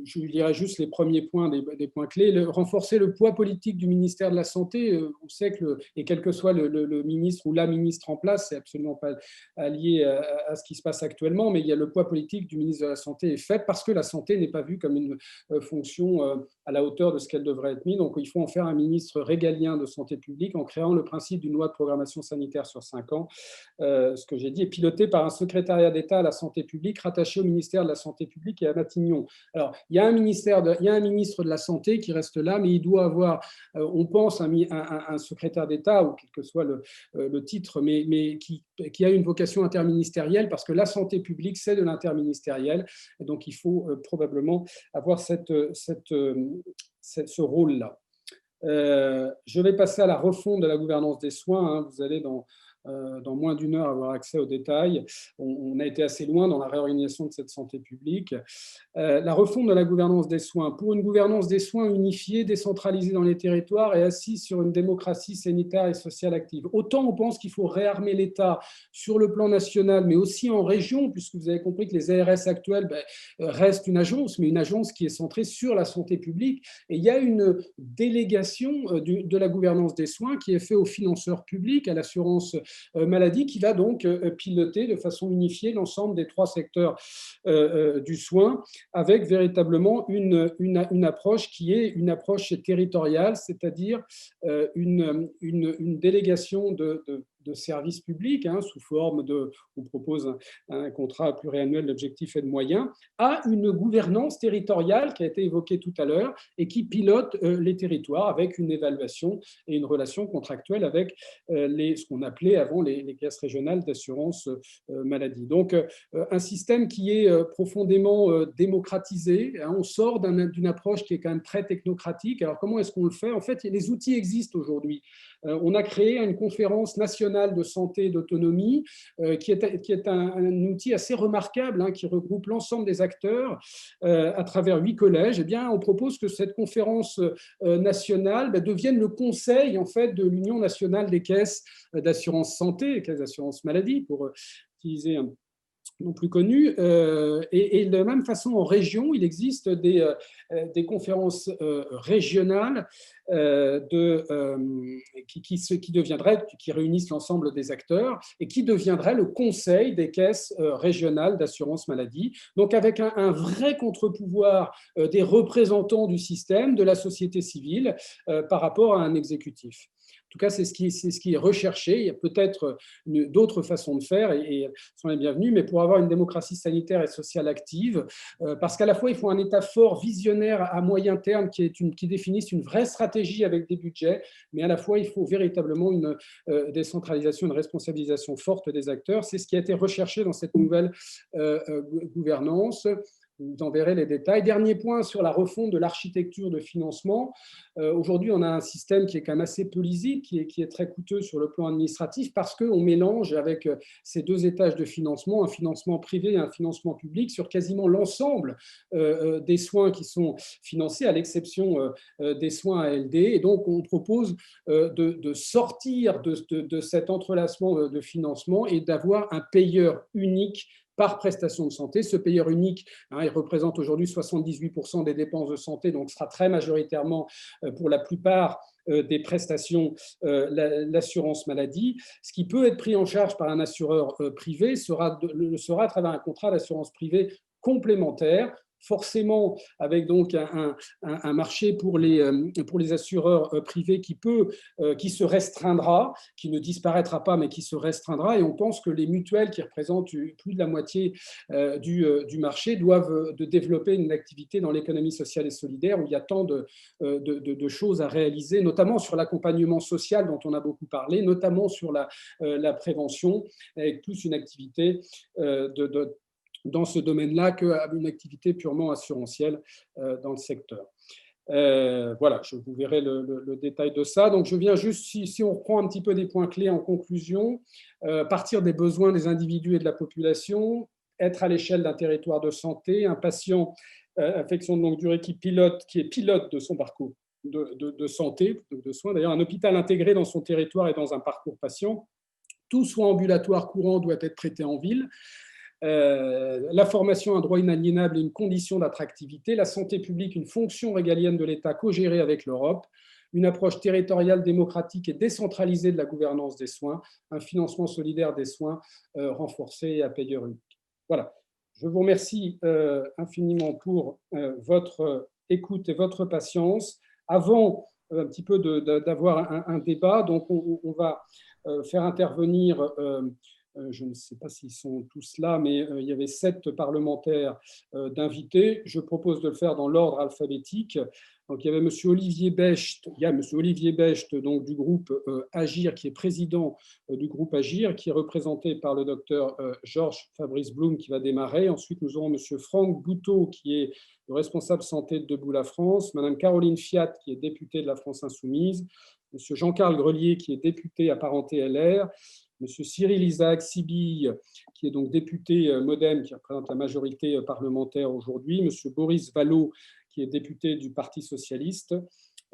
Speaker 1: je dirais juste les premiers points, des points clés. Renforcer le poids politique du ministère de la Santé. On sait que, et quel que soit le ministre ou la ministre en place, c'est absolument pas lié à ce qui se passe actuellement, mais il y a le poids politique du ministre de la Santé est fait parce que la santé n'est pas vue comme une fonction à la hauteur de ce qu'elle devrait être mise. Donc, il faut en faire un ministre régalien de santé publique en créant le principe d'une loi de programmation sanitaire sur 5 ans, ce que j'ai dit, est piloté par un secrétariat d'État à la santé publique rattaché au ministère de la Santé publique et à Matignon. Alors, il y a un ministre de la Santé qui reste là, mais il doit avoir, on pense, un secrétaire d'État, ou quel que soit le titre, mais qui a une vocation interministérielle, parce que la santé publique, c'est de l'interministériel. Et donc, il faut probablement avoir ce rôle-là. Je vais passer à la refonte de la gouvernance des soins. Vous allez dans moins d'une heure avoir accès aux détails. On a été assez loin dans la réorganisation de cette santé publique. La refonte de la gouvernance des soins. Pour une gouvernance des soins unifiée, décentralisée dans les territoires et assise sur une démocratie sanitaire et sociale active. Autant on pense qu'il faut réarmer l'État sur le plan national, mais aussi en région, puisque vous avez compris que les ARS actuelles restent une agence, mais une agence qui est centrée sur la santé publique. Et il y a une délégation de la gouvernance des soins qui est faite aux financeurs publics, à l'assurance maladie qui va donc piloter de façon unifiée l'ensemble des 3 secteurs du soin, avec véritablement une approche qui est une approche territoriale, c'est-à-dire une délégation de services publics, sous forme on propose un contrat pluriannuel d'objectifs et de moyens, à une gouvernance territoriale qui a été évoquée tout à l'heure et qui pilote les territoires avec une évaluation et une relation contractuelle avec ce qu'on appelait avant les caisses régionales d'assurance maladie. Donc, un système qui est profondément démocratisé. On sort d'une approche qui est quand même très technocratique. Alors, comment est-ce qu'on le fait? En fait, les outils existent aujourd'hui. On a créé une conférence nationale de santé et d'autonomie qui est un outil assez remarquable qui regroupe l'ensemble des acteurs à travers 8 collèges. Eh bien, on propose que cette conférence nationale devienne le conseil en fait, de l'Union nationale des caisses d'assurance santé, caisses d'assurance maladie, pour utiliser un non plus connus. Et de la même façon, en région, il existe des conférences régionales qui réunissent l'ensemble des acteurs et qui deviendraient le conseil des caisses régionales d'assurance maladie. Donc, avec un vrai contre-pouvoir des représentants du système, de la société civile, par rapport à un exécutif. En tout cas, c'est ce qui est recherché. Il y a peut-être d'autres façons de faire et sont les bienvenues, mais pour avoir une démocratie sanitaire et sociale active, parce qu'à la fois, il faut un État fort, visionnaire à moyen terme qui définisse une vraie stratégie avec des budgets, mais à la fois, il faut véritablement une décentralisation, une responsabilisation forte des acteurs. C'est ce qui a été recherché dans cette nouvelle gouvernance. Vous en verrez les détails. Dernier point sur la refonte de l'architecture de financement. Aujourd'hui, on a un système qui est quand même assez peu lisible, qui est très coûteux sur le plan administratif parce qu'on mélange avec ces 2 étages de financement, un financement privé et un financement public sur quasiment l'ensemble des soins qui sont financés, à l'exception des soins ALD. Et donc, on propose de sortir de cet entrelacement de financement et d'avoir un payeur unique par prestation de santé. Ce payeur unique, il représente aujourd'hui 78% des dépenses de santé, donc sera très majoritairement, pour la plupart des prestations, l'assurance maladie. Ce qui peut être pris en charge par un assureur privé sera à travers un contrat d'assurance privée complémentaire, forcément avec donc un marché pour les assureurs privés qui se restreindra, qui ne disparaîtra pas, mais qui se restreindra. Et on pense que les mutuelles, qui représentent plus de la moitié du marché, doivent développer une activité dans l'économie sociale et solidaire où il y a tant de choses à réaliser, notamment sur l'accompagnement social dont on a beaucoup parlé, notamment sur la prévention, avec plus une activité dans ce domaine-là qu'une activité purement assurantielle dans le secteur. Voilà, je vous verrai le détail de ça. Donc, je viens juste, si on reprend un petit peu des points clés en conclusion, partir des besoins des individus et de la population, être à l'échelle d'un territoire de santé, un patient affection de longue durée qui est pilote de son parcours de santé, de soins. D'ailleurs, un hôpital intégré dans son territoire et dans un parcours patient. Tout soin ambulatoire courant doit être traité en ville. La formation, un droit inaliénable et une condition d'attractivité, la santé publique, une fonction régalienne de l'État co-gérée avec l'Europe, une approche territoriale, démocratique et décentralisée de la gouvernance des soins, un financement solidaire des soins renforcé et à payeur unique. Voilà. Je vous remercie infiniment pour votre écoute et votre patience. Avant un petit peu d'avoir un débat, donc on va faire intervenir... je ne sais pas s'ils sont tous là, mais il y avait 7 parlementaires d'invités. Je propose de le faire dans l'ordre alphabétique. Donc, il y avait M. Olivier Becht, donc, du groupe Agir, qui est président du groupe Agir, qui est représenté par le docteur Georges Fabrice Blum, qui va démarrer. Ensuite, nous aurons M. Franck Bouteau, qui est le responsable santé de Debout la France, Mme Caroline Fiat, qui est députée de la France Insoumise, M. Jean-Carl Grelier, qui est député apparenté LR, M. Cyril Isaac Sibille, qui est donc député MoDem, qui représente la majorité parlementaire aujourd'hui, M. Boris Vallaud, qui est député du Parti socialiste,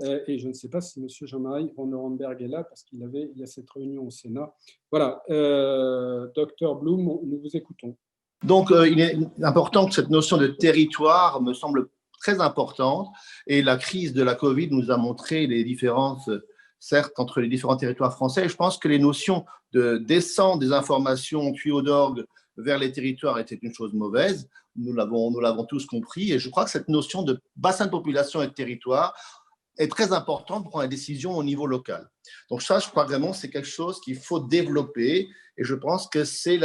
Speaker 1: et je ne sais pas si M. Jean-Marie Van Orenberg est là, parce qu'il y a cette réunion au Sénat. Voilà, Dr Blum, nous vous écoutons.
Speaker 5: Donc, il est important que cette notion de territoire me semble très importante, et la crise de la Covid nous a montré les différences, certes, entre les différents territoires français. Je pense que les notions de descendre des informations en tuyau d'orgue vers les territoires était une chose mauvaise. Nous l'avons tous compris. Et je crois que cette notion de bassin de population et de territoire est très importante pour prendre les décisions au niveau local. Donc ça, je crois vraiment que c'est quelque chose qu'il faut développer. Et je pense que c'est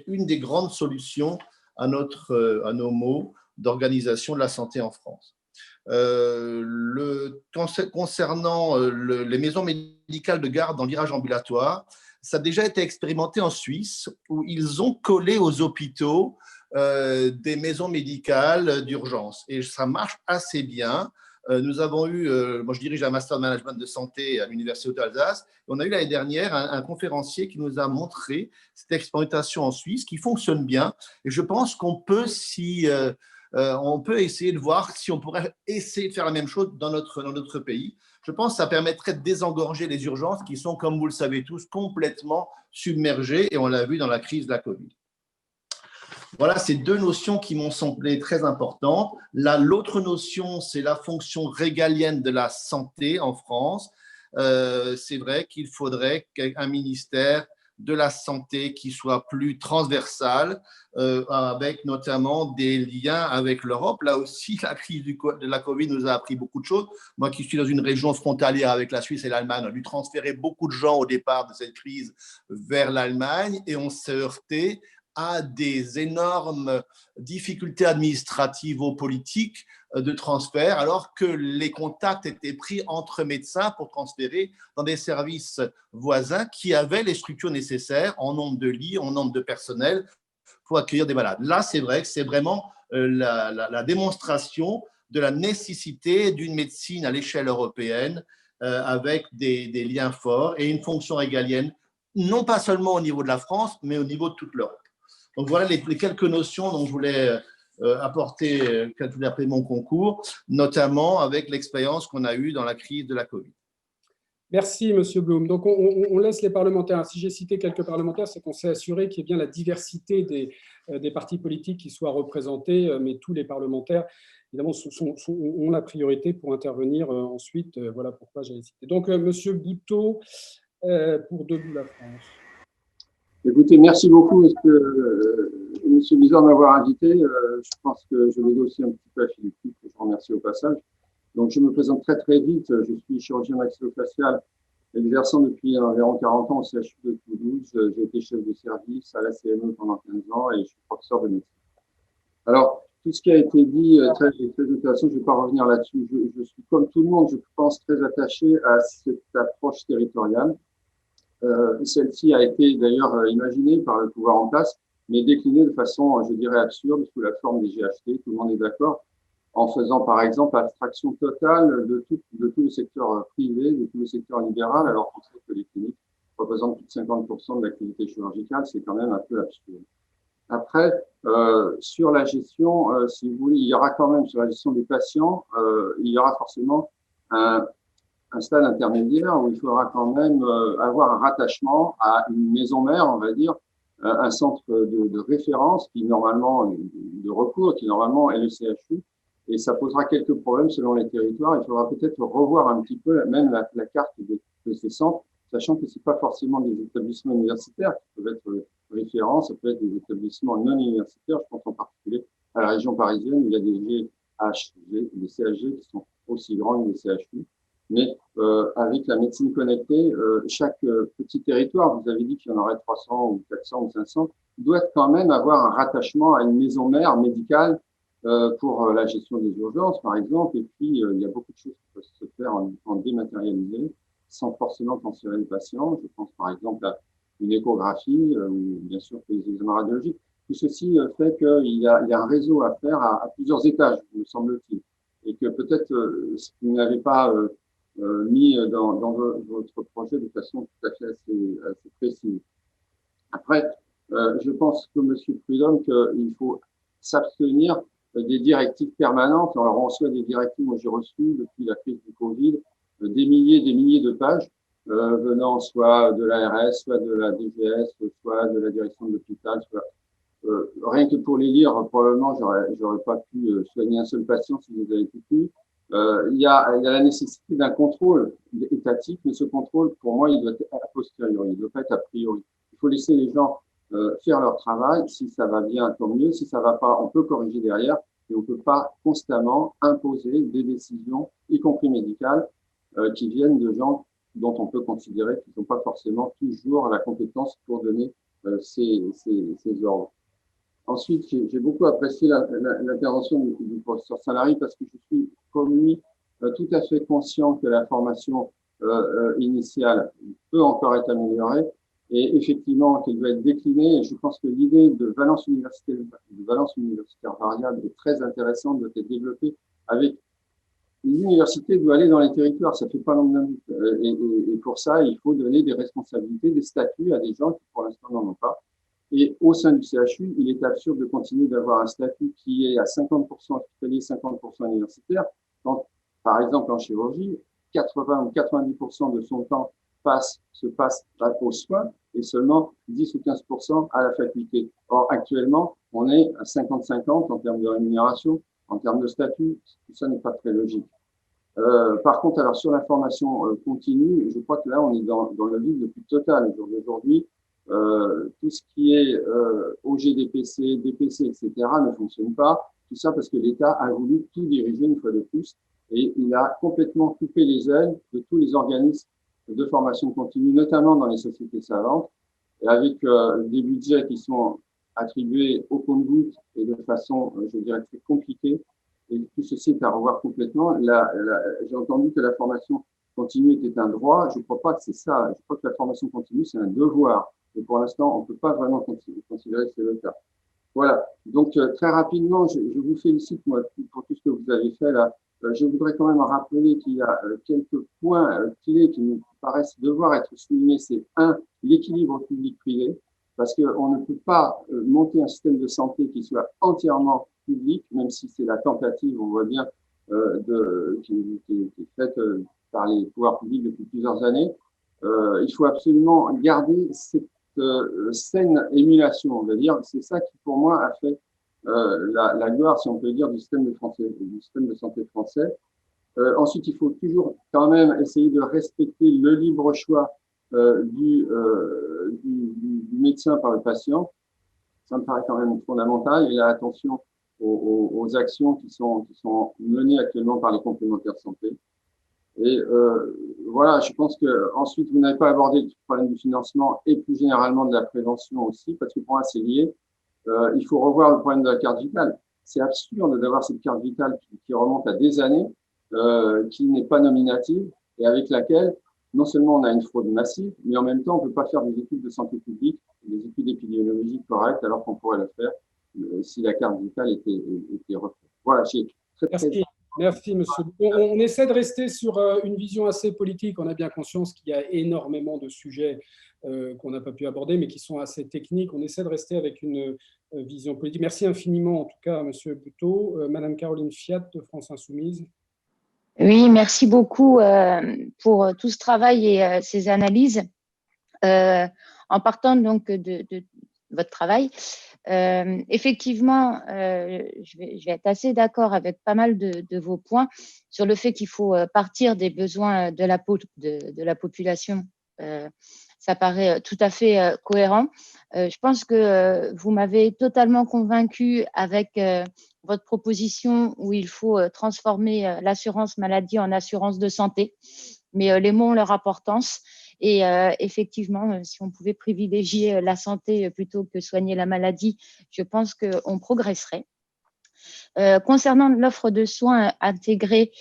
Speaker 5: une des grandes solutions à nos maux d'organisation de la santé en France. Concernant les maisons médicales de garde en virage ambulatoire, ça a déjà été expérimenté en Suisse, où ils ont collé aux hôpitaux des maisons médicales d'urgence. Et ça marche assez bien. Nous avons eu, moi je dirige un master de management de santé à l'Université d'Alsace, on a eu l'année dernière un conférencier qui nous a montré cette expérimentation en Suisse qui fonctionne bien. Et je pense qu'on peut on peut essayer de voir si on pourrait essayer de faire la même chose dans notre pays. Je pense que ça permettrait de désengorger les urgences qui sont, comme vous le savez tous, complètement submergées, et on l'a vu dans la crise de la Covid. Voilà, ces deux notions qui m'ont semblé très importantes. L'autre notion, c'est la fonction régalienne de la santé en France. C'est vrai qu'il faudrait un ministère de la santé qui soit plus transversal, avec notamment des liens avec l'Europe. Là aussi, la crise de la Covid nous a appris beaucoup de choses. Moi qui suis dans une région frontalière avec la Suisse et l'Allemagne, on a dû transférer beaucoup de gens au départ de cette crise vers l'Allemagne, et on s'est heurté à des énormes difficultés administrativo-politiques de transfert, alors que les contacts étaient pris entre médecins pour transférer dans des services voisins qui avaient les structures nécessaires en nombre de lits, en nombre de personnel pour accueillir des malades. Là, c'est vrai que c'est vraiment la démonstration de la nécessité d'une médecine à l'échelle européenne avec des liens forts et une fonction régalienne, non pas seulement au niveau de la France, mais au niveau de toute l'Europe. Donc voilà les quelques notions dont je voulais apporter mon concours, notamment avec l'expérience qu'on a eue dans la crise de la Covid.
Speaker 1: Merci, Monsieur Blum. Donc, on laisse les parlementaires. Si j'ai cité quelques parlementaires, c'est qu'on s'est assuré qu'il y ait bien la diversité des partis politiques qui soient représentés, mais tous les parlementaires, évidemment, ont la priorité pour intervenir ensuite. Voilà pourquoi j'ai cité. Donc, Monsieur Bouteau, pour Debout la France.
Speaker 6: Écoutez, merci beaucoup, Monsieur Bizard, de m'avoir invité. Je pense que je vais aussi un petit peu à Philippe, que je remercie au passage. Donc, je me présente très, très vite. Je suis chirurgien maxillofacial, exerçant depuis environ 40 ans au CHU de Toulouse. J'ai été chef de service à la CME pendant 15 ans et je suis professeur de médecine. Alors, tout ce qui a été dit, très, très intéressant, je ne vais pas revenir là-dessus. Je suis, comme tout le monde, je pense, très attaché à cette approche territoriale. Celle-ci a été d'ailleurs imaginée par le pouvoir en place, mais déclinée de façon, je dirais, absurde, sous la forme des GHT, tout le monde est d'accord, en faisant par exemple abstraction totale de tout le secteur privé, de tout le secteur libéral, alors qu'on sait que les cliniques représentent plus de 50% de l'activité chirurgicale, c'est quand même un peu absurde. Après, sur la gestion, si vous voulez, il y aura quand même, sur la gestion des patients, il y aura forcément un stade intermédiaire où il faudra quand même avoir un rattachement à une maison mère, on va dire, un centre de référence qui normalement, de recours, qui normalement est le CHU, et ça posera quelques problèmes selon les territoires. Il faudra peut-être revoir un petit peu même la carte de ces centres, sachant que c'est pas forcément des établissements universitaires qui peuvent être référents, ça peut être des établissements non universitaires. Je pense en particulier à la région parisienne où il y a des GHG, des CHG qui sont aussi grands que des CHU. Mais avec la médecine connectée, chaque petit territoire, vous avez dit qu'il y en aurait 300 ou 400 ou 500, doit quand même avoir un rattachement à une maison mère médicale pour la gestion des urgences, par exemple. Et puis, il y a beaucoup de choses qui peuvent se faire en dématérialisé, sans forcément transférer le patient. Je pense par exemple à une échographie ou bien sûr les examens radiologiques. Tout ceci fait qu'il y a un réseau à faire à plusieurs étages, me semble-t-il. Et que peut-être ce que vous n'avez pas mis dans votre projet de façon tout à fait assez précise. Après, je pense que M. Prudhomme, qu'il faut s'abstenir des directives permanentes. Alors, on reçoit des directives, moi j'ai reçu depuis la crise du Covid, des milliers de pages venant soit de l'ARS, soit de la DGS, soit de la direction de l'hôpital, soit rien que pour les lire, probablement, j'aurais pas pu soigner un seul patient si vous avez tout lu. Il y a la nécessité d'un contrôle étatique, mais ce contrôle, pour moi, il doit être a posteriori, il ne doit pas être a priori. Il faut laisser les gens faire leur travail. Si ça va bien, tant mieux. Si ça ne va pas, on peut corriger derrière, mais on ne peut pas constamment imposer des décisions, y compris médicales, qui viennent de gens dont on peut considérer qu'ils n'ont pas forcément toujours la compétence pour donner ces ordres. Ensuite, j'ai beaucoup apprécié l'intervention du professeur Salary parce que je suis, comme lui, tout à fait conscient que la formation initiale peut encore être améliorée et effectivement qu'elle doit être déclinée. Et je pense que l'idée de valence universitaire variable est très intéressante, doit être développée avec l'université doit aller dans les territoires, ça fait pas longtemps. Et pour ça, il faut donner des responsabilités, des statuts à des gens qui pour l'instant n'en ont pas. Et au sein du CHU, il est absurde de continuer d'avoir un statut qui est à 50% hospitalier, 50% universitaire. Quand, par exemple, en chirurgie, 80 ou 90% de son temps se passe aux soins et seulement 10 ou 15% à la faculté. Or, actuellement, on est à 50-50 en termes de rémunération, en termes de statut. Tout ça n'est pas très logique. Par contre, alors sur la formation continue, je crois que là, on est dans le vide le plus total. Aujourd'hui, tout ce qui est OGDPC, DPC, etc. ne fonctionne pas. Tout ça parce que l'État a voulu tout diriger une fois de plus et il a complètement coupé les ailes de tous les organismes de formation continue, notamment dans les sociétés savantes, et avec des budgets qui sont attribués au compte-gouttes et de façon, je dirais, très compliquée. Et tout ceci est à revoir complètement. J'ai entendu que la formation continue était un droit. Je ne crois pas que c'est ça. Je crois que la formation continue, c'est un devoir. Et pour l'instant, on ne peut pas vraiment considérer que c'est le cas. Voilà. Donc, très rapidement, je vous félicite, moi, pour tout ce que vous avez fait là. Je voudrais quand même rappeler qu'il y a quelques points clés qui nous paraissent devoir être soulignés. C'est un, l'équilibre public-privé, parce qu'on ne peut pas monter un système de santé qui soit entièrement public, même si c'est la tentative, on voit bien, qui est faite par les pouvoirs publics depuis plusieurs années. Il faut absolument garder cette saine émulation, on va dire. C'est ça qui, pour moi, a fait la gloire, si on peut dire, du système de santé français. Ensuite, il faut toujours quand même essayer de respecter le libre choix du médecin par le patient. Ça me paraît quand même fondamental. Et là, attention aux actions qui sont menées actuellement par les complémentaires de santé. Et voilà, je pense que ensuite vous n'avez pas abordé le problème du financement et plus généralement de la prévention aussi, parce que pour moi c'est lié. Il faut revoir le problème de la carte vitale. C'est absurde d'avoir cette carte vitale qui remonte à des années, qui n'est pas nominative et avec laquelle non seulement on a une fraude massive, mais en même temps on ne peut pas faire des études de santé publique, des études épidémiologiques correctes, alors qu'on pourrait le faire si la carte vitale était refaite. Voilà, j'ai
Speaker 1: Merci. Merci, monsieur. On essaie de rester sur une vision assez politique. On a bien conscience qu'il y a énormément de sujets qu'on n'a pas pu aborder, mais qui sont assez techniques. On essaie de rester avec une vision politique. Merci infiniment, en tout cas, monsieur Bouteau. Madame Caroline Fiat, de France Insoumise.
Speaker 7: Oui, merci beaucoup pour tout ce travail et ces analyses. En partant donc de votre travail, effectivement, je vais être assez d'accord avec pas mal de vos points sur le fait qu'il faut partir des besoins de la population. Ça paraît tout à fait cohérent. Je pense que vous m'avez totalement convaincu avec votre proposition où il faut transformer l'assurance maladie en assurance de santé. Mais les mots ont leur importance. Et effectivement, si on pouvait privilégier la santé plutôt que soigner la maladie, je pense qu'on progresserait. Concernant l'offre de soins intégrée,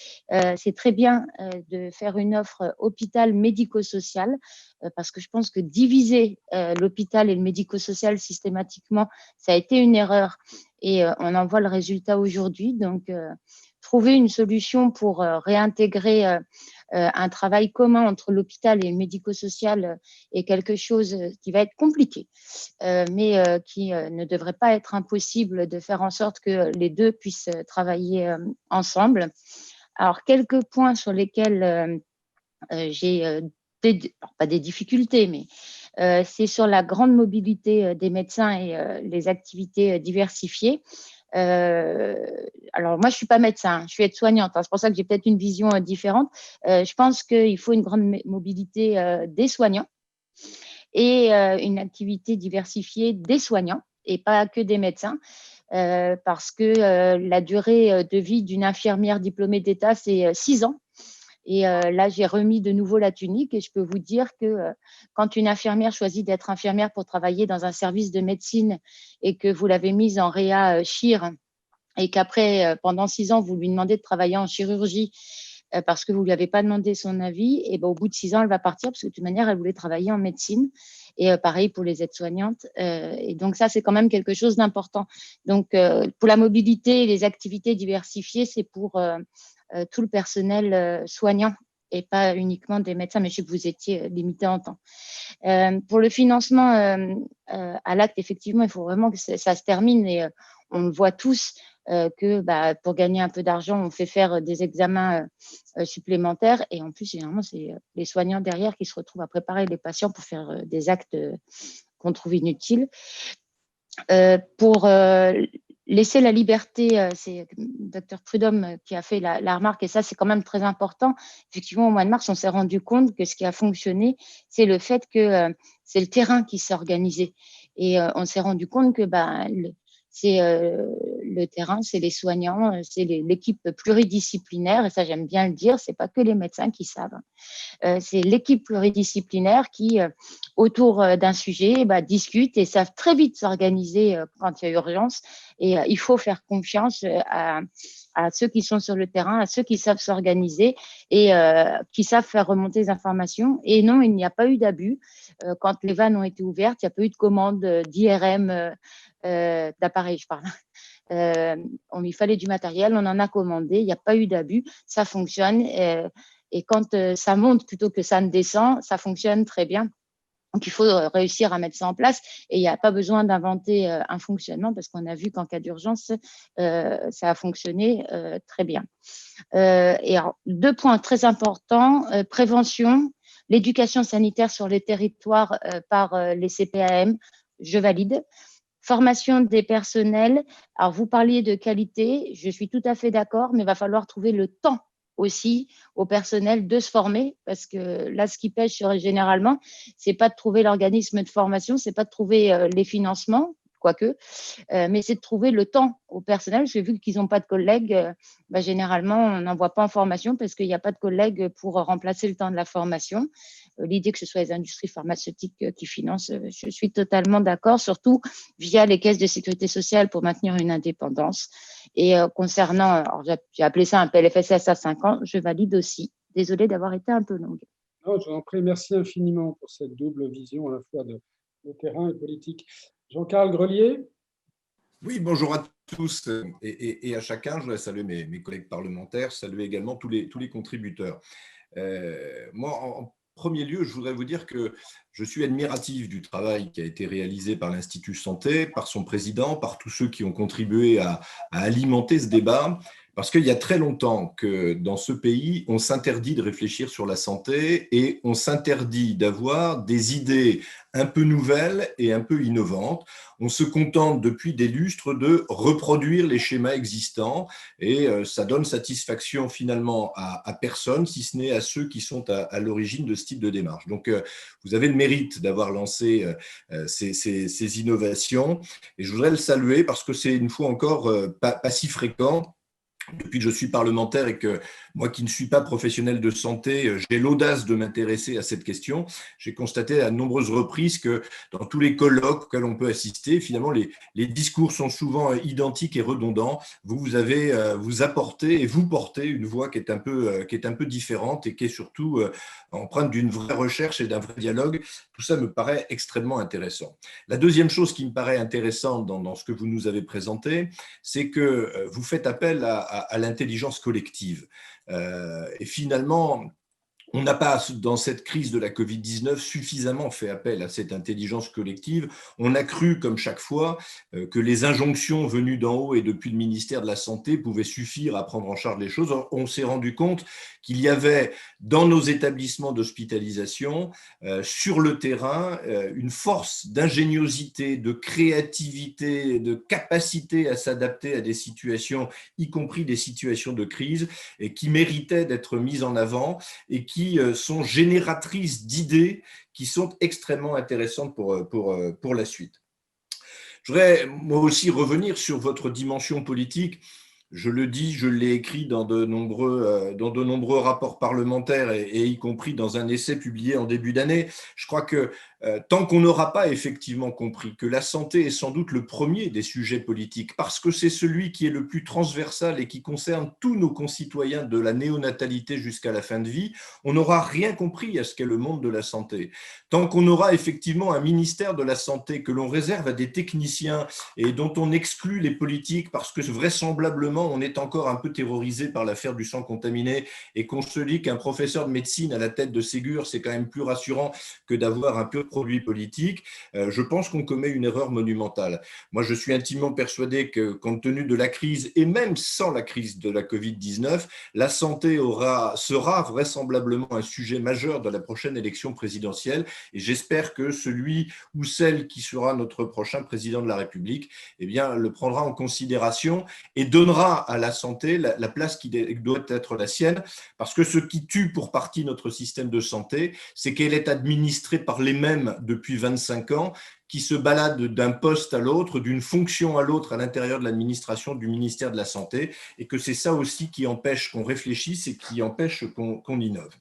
Speaker 7: c'est très bien de faire une offre hôpital médico-social parce que je pense que diviser l'hôpital et le médico-social systématiquement, ça a été une erreur et on en voit le résultat aujourd'hui. Donc, trouver une solution pour réintégrer un travail commun entre l'hôpital et le médico-social est quelque chose qui va être compliqué, mais qui ne devrait pas être impossible de faire en sorte que les deux puissent travailler ensemble. Alors, quelques points sur lesquels j'ai pas des difficultés, mais c'est sur la grande mobilité des médecins et les activités diversifiées. Alors moi, je suis pas médecin, je suis aide-soignante, hein, c'est pour ça que j'ai peut-être une vision différente. Je pense qu'il faut une grande mobilité des soignants et une activité diversifiée des soignants et pas que des médecins. Parce que la durée de vie d'une infirmière diplômée d'État, c'est 6 ans. Et là, j'ai remis de nouveau la tunique et je peux vous dire que quand une infirmière choisit d'être infirmière pour travailler dans un service de médecine et que vous l'avez mise en réa chir et qu'après, pendant 6 ans, vous lui demandez de travailler en chirurgie parce que vous ne lui avez pas demandé son avis, et ben, au bout de 6 ans, elle va partir parce que de toute manière, elle voulait travailler en médecine. Et pareil pour les aides-soignantes. Et donc ça, c'est quand même quelque chose d'important. Donc, pour la mobilité et les activités diversifiées, c'est pour tout le personnel soignant et pas uniquement des médecins, mais je sais que vous étiez limité en temps. Pour le financement à l'acte, effectivement, il faut vraiment que ça se termine et on le voit tous que pour gagner un peu d'argent, on fait faire des examens supplémentaires et en plus, généralement, c'est les soignants derrière qui se retrouvent à préparer les patients pour faire des actes qu'on trouve inutiles. Pour laisser la liberté, c'est Dr Prudhomme qui a fait la remarque, et ça, c'est quand même très important. Effectivement, au mois de mars, on s'est rendu compte que ce qui a fonctionné, c'est le fait que c'est le terrain qui s'est organisé. Et on s'est rendu compte que c'est le terrain, c'est les soignants, c'est l'équipe pluridisciplinaire, et ça, j'aime bien le dire, c'est pas que les médecins qui savent. C'est l'équipe pluridisciplinaire qui, autour d'un sujet, discute et savent très vite s'organiser quand il y a urgence. Et il faut faire confiance à ceux qui sont sur le terrain, à ceux qui savent s'organiser et qui savent faire remonter les informations. Et non, il n'y a pas eu d'abus. Quand les vannes ont été ouvertes, il n'y a pas eu de commande d'IRM, d'appareil, je parle. Il fallait du matériel, on en a commandé, il n'y a pas eu d'abus, ça fonctionne. Et quand ça monte plutôt que ça ne descend, ça fonctionne très bien. Donc, il faut réussir à mettre ça en place et il n'y a pas besoin d'inventer un fonctionnement parce qu'on a vu qu'en cas d'urgence, ça a fonctionné très bien. Et alors, 2 points très importants, prévention, l'éducation sanitaire sur les territoires par les CPAM, je valide. Formation des personnels. Alors, vous parliez de qualité, je suis tout à fait d'accord, mais il va falloir trouver le temps aussi au personnel de se former, parce que là, ce qui pêche généralement, c'est pas de trouver l'organisme de formation, c'est pas de trouver les financements, quoique, mais c'est de trouver le temps au personnel. J'ai vu qu'ils n'ont pas de collègues, généralement, on n'envoie pas en formation parce qu'il n'y a pas de collègues pour remplacer le temps de la formation. L'idée que ce soit les industries pharmaceutiques qui financent, je suis totalement d'accord, surtout via les caisses de sécurité sociale pour maintenir une indépendance. Et concernant, alors j'ai appelé ça un PLFSS à 5 ans, je valide aussi. Désolée d'avoir été un peu longue.
Speaker 1: Non, je vous en prie, merci infiniment pour cette double vision à la fois de terrain et politique. Jean-Carl Grelier.
Speaker 8: Oui, bonjour à tous et à chacun. Je voudrais saluer mes collègues parlementaires, saluer également tous les contributeurs. Moi, en premier lieu, je voudrais vous dire que je suis admiratif du travail qui a été réalisé par l'Institut Santé, par son président, par tous ceux qui ont contribué à alimenter ce débat. Parce qu'il y a très longtemps que dans ce pays, on s'interdit de réfléchir sur la santé et on s'interdit d'avoir des idées un peu nouvelles et un peu innovantes. On se contente depuis des lustres de reproduire les schémas existants et ça donne satisfaction finalement à personne, si ce n'est à ceux qui sont à l'origine de ce type de démarche. Donc, vous avez le mérite d'avoir lancé ces innovations et je voudrais le saluer parce que c'est une fois encore pas si fréquent. Depuis que je suis parlementaire et que moi qui ne suis pas professionnel de santé, j'ai l'audace de m'intéresser à cette question. J'ai constaté à de nombreuses reprises que dans tous les colloques auxquels on peut assister, finalement, les discours sont souvent identiques et redondants. Vous apportez et vous portez une voix qui est un peu différente et qui est surtout empreinte d'une vraie recherche et d'un vrai dialogue. Tout ça me paraît extrêmement intéressant. La deuxième chose qui me paraît intéressante dans ce que vous nous avez présenté, c'est que vous faites appel à l'intelligence collective. Et finalement, On n'a pas, dans cette crise de la Covid-19, suffisamment fait appel à cette intelligence collective. On a cru, comme chaque fois, que les injonctions venues d'en haut et depuis le ministère de la Santé pouvaient suffire à prendre en charge les choses. On s'est rendu compte qu'il y avait dans nos établissements d'hospitalisation, sur le terrain, une force d'ingéniosité, de créativité, de capacité à s'adapter à des situations, y compris des situations de crise, et qui méritaient d'être mises en avant et qui sont génératrices d'idées qui sont extrêmement intéressantes pour la suite. Je voudrais moi aussi revenir sur votre dimension politique. Je le dis, je l'ai écrit dans de nombreux rapports parlementaires et y compris dans un essai publié en début d'année. Je crois que tant qu'on n'aura pas effectivement compris que la santé est sans doute le premier des sujets politiques, parce que c'est celui qui est le plus transversal et qui concerne tous nos concitoyens de la néonatalité jusqu'à la fin de vie, on n'aura rien compris à ce qu'est le monde de la santé. Tant qu'on aura effectivement un ministère de la santé que l'on réserve à des techniciens et dont on exclut les politiques parce que vraisemblablement on est encore un peu terrorisé par l'affaire du sang contaminé et qu'on se dit qu'un professeur de médecine à la tête de Ségur, c'est quand même plus rassurant que d'avoir un pur produit politique, je pense qu'on commet une erreur monumentale. Moi, je suis intimement persuadé que, compte tenu de la crise, et même sans la crise de la Covid-19, la santé sera vraisemblablement un sujet majeur de la prochaine élection présidentielle, et j'espère que celui ou celle qui sera notre prochain président de la République, eh bien, le prendra en considération et donnera à la santé la place qui doit être la sienne, parce que ce qui tue pour partie notre système de santé, c'est qu'elle est administrée par les mêmes depuis 25 ans, qui se baladent d'un poste à l'autre, d'une fonction à l'autre à l'intérieur de l'administration du ministère de la Santé, et que c'est ça aussi qui empêche qu'on réfléchisse et qui empêche qu'on innove.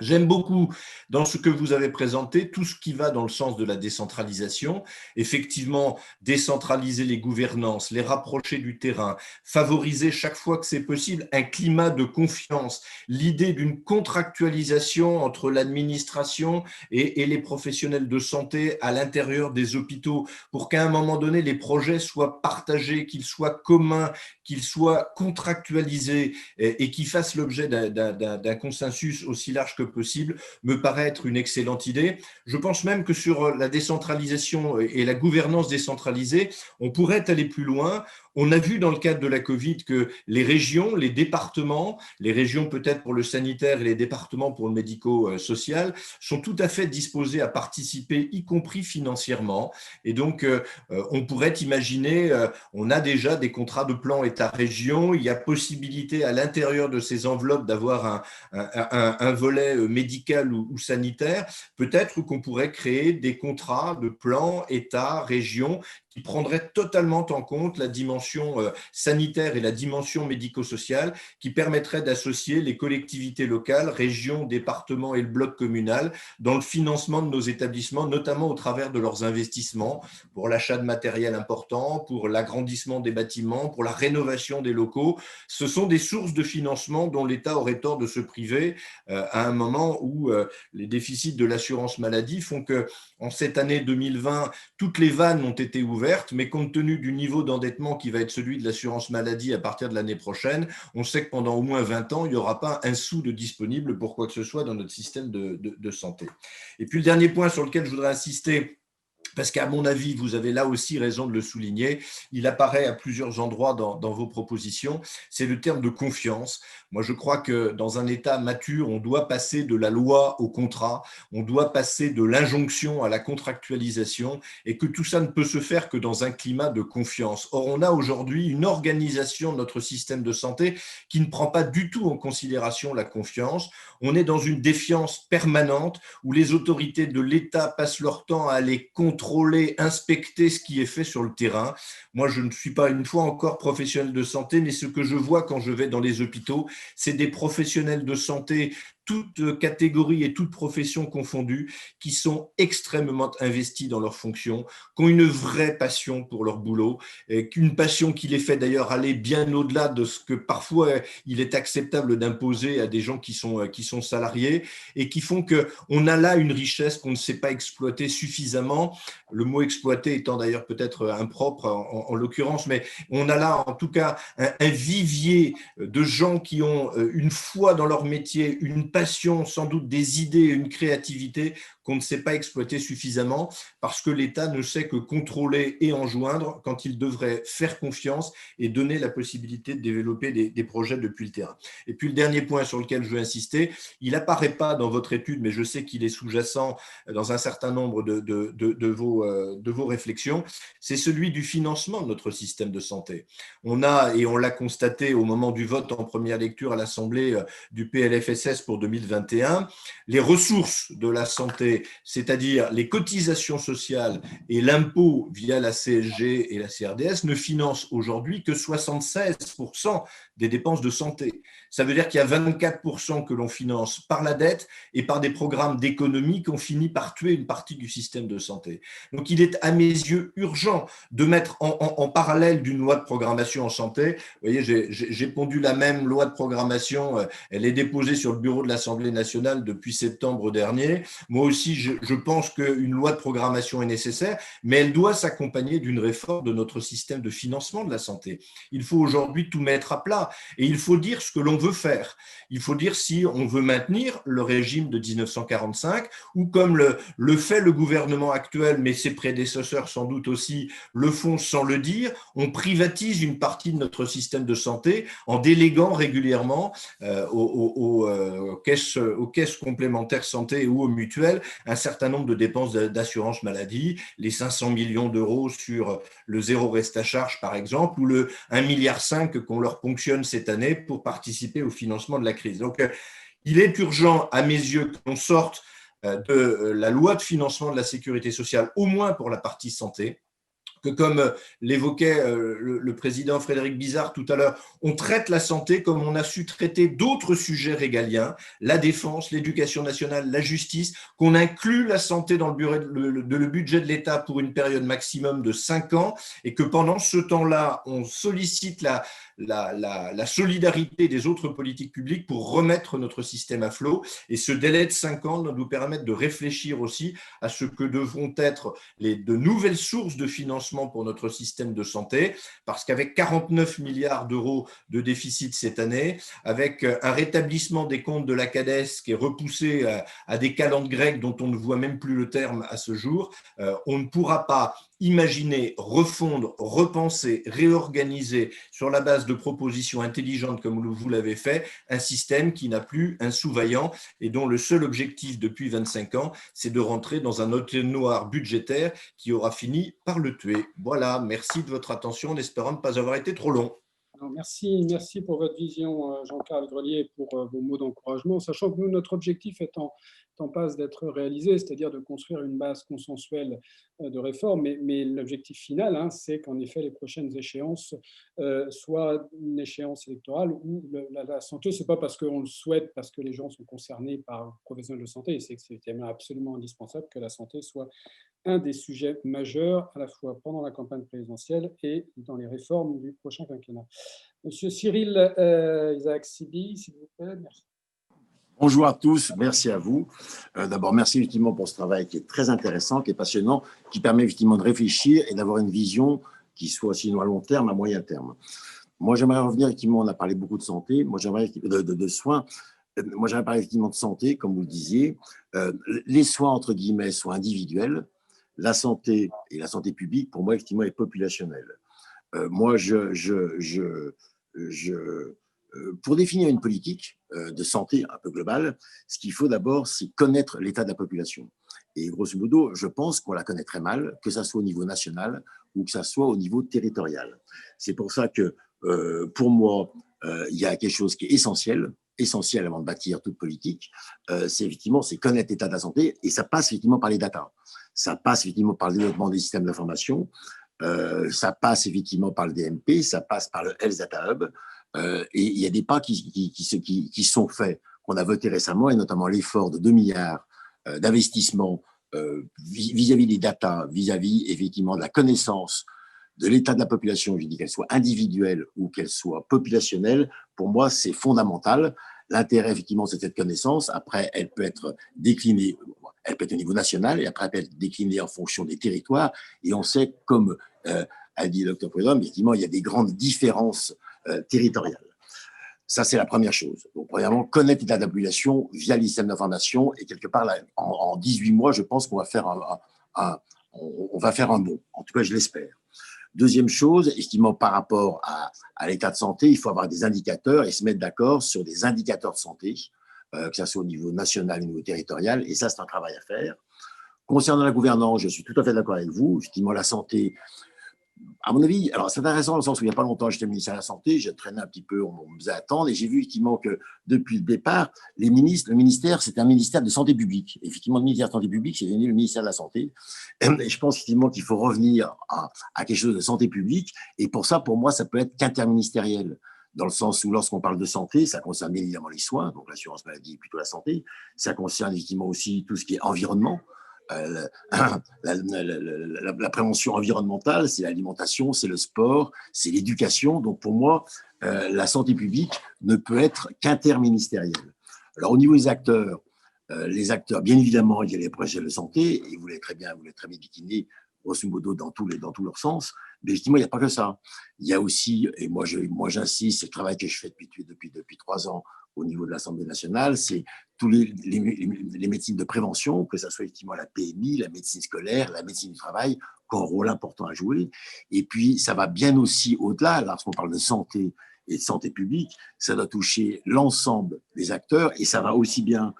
Speaker 8: J'aime beaucoup dans ce que vous avez présenté tout ce qui va dans le sens de la décentralisation. Effectivement, décentraliser les gouvernances, les rapprocher du terrain, favoriser chaque fois que c'est possible un climat de confiance, l'idée d'une contractualisation entre l'administration et les professionnels de santé à l'intérieur des hôpitaux pour qu'à un moment donné, les projets soient partagés, qu'ils soient communs, qu'ils soient contractualisés et qu'ils fassent l'objet d'un consensus aussi large que possible, me paraît être une excellente idée. Je pense même que sur la décentralisation et la gouvernance décentralisée, on pourrait aller plus loin. On a vu dans le cadre de la Covid que les régions, les départements, les régions peut-être pour le sanitaire et les départements pour le médico-social, sont tout à fait disposés à participer, y compris financièrement. Et donc, on pourrait imaginer, on a déjà des contrats de plan État-région, il y a possibilité à l'intérieur de ces enveloppes d'avoir un volet médical ou sanitaire. Peut-être qu'on pourrait créer des contrats de plan État-région qui prendrait totalement en compte la dimension sanitaire et la dimension médico-sociale, qui permettrait d'associer les collectivités locales, régions, départements et le bloc communal dans le financement de nos établissements, notamment au travers de leurs investissements pour l'achat de matériel important, pour l'agrandissement des bâtiments, pour la rénovation des locaux. Ce sont des sources de financement dont l'État aurait tort de se priver à un moment où les déficits de l'assurance maladie font que, en cette année 2020, toutes les vannes ont été ouvertes, mais compte tenu du niveau d'endettement qui va être celui de l'assurance maladie à partir de l'année prochaine, on sait que pendant au moins 20 ans, il n'y aura pas un sou de disponible pour quoi que ce soit dans notre système de santé. Et puis le dernier point sur lequel je voudrais insister, parce qu'à mon avis, vous avez là aussi raison de le souligner, il apparaît à plusieurs endroits dans vos propositions, c'est le terme de confiance. Moi, je crois que dans un État mature, on doit passer de la loi au contrat, on doit passer de l'injonction à la contractualisation, et que tout ça ne peut se faire que dans un climat de confiance. Or, on a aujourd'hui une organisation de notre système de santé qui ne prend pas du tout en considération la confiance. On est dans une défiance permanente où les autorités de l'État passent leur temps à aller contrôler, inspecter ce qui est fait sur le terrain. Moi, je ne suis pas une fois encore professionnel de santé, mais ce que je vois quand je vais dans les hôpitaux, c'est des professionnels de santé, toutes catégories et toutes professions confondues, qui sont extrêmement investis dans leurs fonctions, qui ont une vraie passion pour leur boulot, une passion qui les fait d'ailleurs aller bien au-delà de ce que parfois il est acceptable d'imposer à des gens qui sont salariés, et qui font qu'on a là une richesse qu'on ne sait pas exploiter suffisamment, le mot exploiter étant d'ailleurs peut-être impropre en l'occurrence, mais on a là en tout cas un vivier de gens qui ont une foi dans leur métier, une passion passion, sans doute des idées, une créativité qu'on ne sait pas exploiter suffisamment parce que l'État ne sait que contrôler et enjoindre quand il devrait faire confiance et donner la possibilité de développer des projets depuis le terrain. Et puis le dernier point sur lequel je veux insister, il n'apparaît pas dans votre étude, mais je sais qu'il est sous-jacent dans un certain nombre de vos réflexions, c'est celui du financement de notre système de santé. On a, et on l'a constaté au moment du vote en première lecture à l'Assemblée du PLFSS pour 2021, les ressources de la santé, c'est-à-dire les cotisations sociales et l'impôt via la CSG et la CRDS, ne financent aujourd'hui que 76% des dépenses de santé. Ça veut dire qu'il y a 24% que l'on finance par la dette et par des programmes d'économie qui ont fini par tuer une partie du système de santé. Donc il est à mes yeux urgent de mettre en parallèle d'une loi de programmation en santé. Vous voyez, j'ai pondu la même loi de programmation, elle est déposée sur le bureau de l'Assemblée nationale depuis septembre dernier. Moi aussi, je pense qu'une loi de programmation est nécessaire, mais elle doit s'accompagner d'une réforme de notre système de financement de la santé. Il faut aujourd'hui tout mettre à plat et il faut dire ce que l'on veut faire. Il faut dire si on veut maintenir le régime de 1945 ou comme le fait le gouvernement actuel, mais ses prédécesseurs sans doute aussi le font sans le dire, on privatise une partie de notre système de santé en déléguant régulièrement aux caisses complémentaires santé ou aux mutuelles un certain nombre de dépenses d'assurance maladie, les 500 millions d'euros sur le zéro reste à charge par exemple, ou le 1,5 milliard qu'on leur ponctionne cette année pour participer au financement de la crise. Donc, il est urgent à mes yeux qu'on sorte de la loi de financement de la sécurité sociale, au moins pour la partie santé, que comme l'évoquait le président Frédéric Bizard tout à l'heure, on traite la santé comme on a su traiter d'autres sujets régaliens, la défense, l'éducation nationale, la justice, qu'on inclut la santé dans le budget de l'État pour une période maximum de 5 ans et que pendant ce temps-là, on sollicite la solidarité des autres politiques publiques pour remettre notre système à flot. Et ce délai de 5 ans doit nous permettre de réfléchir aussi à ce que devront être de nouvelles sources de financement pour notre système de santé, parce qu'avec 49 milliards d'euros de déficit cette année, avec un rétablissement des comptes de la CADES qui est repoussé à des calendes grecques dont on ne voit même plus le terme à ce jour, on ne pourra pas imaginer, refondre, repenser, réorganiser sur la base de propositions intelligentes comme vous l'avez fait, un système qui n'a plus un sous-vaillant et dont le seul objectif depuis 25 ans, c'est de rentrer dans un entonnoir budgétaire qui aura fini par le tuer. Voilà, merci de votre attention en espérant ne pas avoir été trop long.
Speaker 1: Alors, merci pour votre vision, Jean-Carl Grelier, et pour vos mots d'encouragement, sachant que nous, notre objectif est en passe d'être réalisé, c'est-à-dire de construire une base consensuelle de réforme, mais l'objectif final, c'est qu'en effet, les prochaines échéances soient une échéance électorale où la santé, ce n'est pas parce qu'on le souhaite, parce que les gens sont concernés par le professionnel de santé, et c'est absolument indispensable que la santé soit un des sujets majeurs, à la fois pendant la campagne présidentielle et dans les réformes du prochain quinquennat. Monsieur Cyril Isaac Sibi, s'il vous plaît, merci.
Speaker 9: Bonjour à tous, merci à vous. D'abord, merci effectivement pour ce travail qui est très intéressant, qui est passionnant, qui permet effectivement de réfléchir et d'avoir une vision qui soit sinon à long terme, à moyen terme. Moi, j'aimerais revenir, effectivement, on a parlé beaucoup de santé, moi j'aimerais de soins. Moi, j'aimerais parler effectivement de santé, comme vous le disiez. Les soins, entre guillemets, sont individuels. La santé et la santé publique, pour moi, effectivement, est populationnelle. Moi, pour définir une politique de santé un peu globale, ce qu'il faut d'abord, c'est connaître l'état de la population. Et grosso modo, je pense qu'on la connaît très mal, que ça soit au niveau national ou que ça soit au niveau territorial. C'est pour ça que, pour moi, il y a quelque chose qui est essentiel avant de bâtir toute politique, c'est connaître l'état de la santé, et ça passe effectivement par les data. Ça passe effectivement par le développement des systèmes d'information, ça passe effectivement par le DMP, ça passe par le Health Data Hub, et il y a des pas qui sont faits, qu'on a voté récemment, et notamment l'effort de 2 milliards d'investissement vis-à-vis des data, vis-à-vis effectivement de la connaissance de l'état de la population, je dis qu'elle soit individuelle ou qu'elle soit populationnelle. Pour moi, c'est fondamental. L'intérêt, effectivement, c'est cette connaissance. Après, elle peut être déclinée, elle peut être au niveau national, et après, elle peut être déclinée en fonction des territoires. Et on sait, comme a dit le Dr Prudhomme, effectivement, il y a des grandes différences territoriales. Ça, c'est la première chose. Donc, premièrement, connaître l'état de la population via le système d'information. Et quelque part, là, en 18 mois, je pense qu'on va faire on va faire un bond. En tout cas, je l'espère. Deuxième chose, effectivement, par rapport à l'état de santé, il faut avoir des indicateurs et se mettre d'accord sur des indicateurs de santé, que ce soit au niveau national, au niveau territorial. Et ça, c'est un travail à faire. Concernant la gouvernance, je suis tout à fait d'accord avec vous. Effectivement, la santé, à mon avis, alors c'est intéressant dans le sens où il n'y a pas longtemps, j'étais ministère de la Santé, j'ai traîné un petit peu, on me faisait attendre, et j'ai vu effectivement que depuis le départ, le ministère, c'était un ministère de santé publique. Effectivement, le ministère de santé publique, c'est devenu le ministère de la Santé. Et je pense effectivement qu'il faut revenir à quelque chose de santé publique, et pour ça, pour moi, ça peut être qu'interministériel. Dans le sens où, lorsqu'on parle de santé, ça concerne bien évidemment les soins, donc l'assurance maladie, plutôt la santé. Ça concerne effectivement aussi tout ce qui est environnement. La prévention environnementale, c'est l'alimentation, c'est le sport, c'est l'éducation. Donc pour moi, la santé publique ne peut être qu'interministérielle. Alors au niveau des acteurs, bien évidemment, il y a les projets de santé, et vous l'avez très bien décliné, grosso modo, dans tous leurs sens. Mais justement, il n'y a pas que ça. Il y a aussi, et moi j'insiste, c'est le travail que je fais depuis 3 ans au niveau de l'Assemblée nationale, c'est tous les médecines de prévention, que ce soit effectivement la PMI, la médecine scolaire, la médecine du travail, qui ont un rôle important à jouer. Et puis, ça va bien aussi au-delà, lorsqu'on parle de santé et de santé publique, ça doit toucher l'ensemble des acteurs, et ça va aussi bien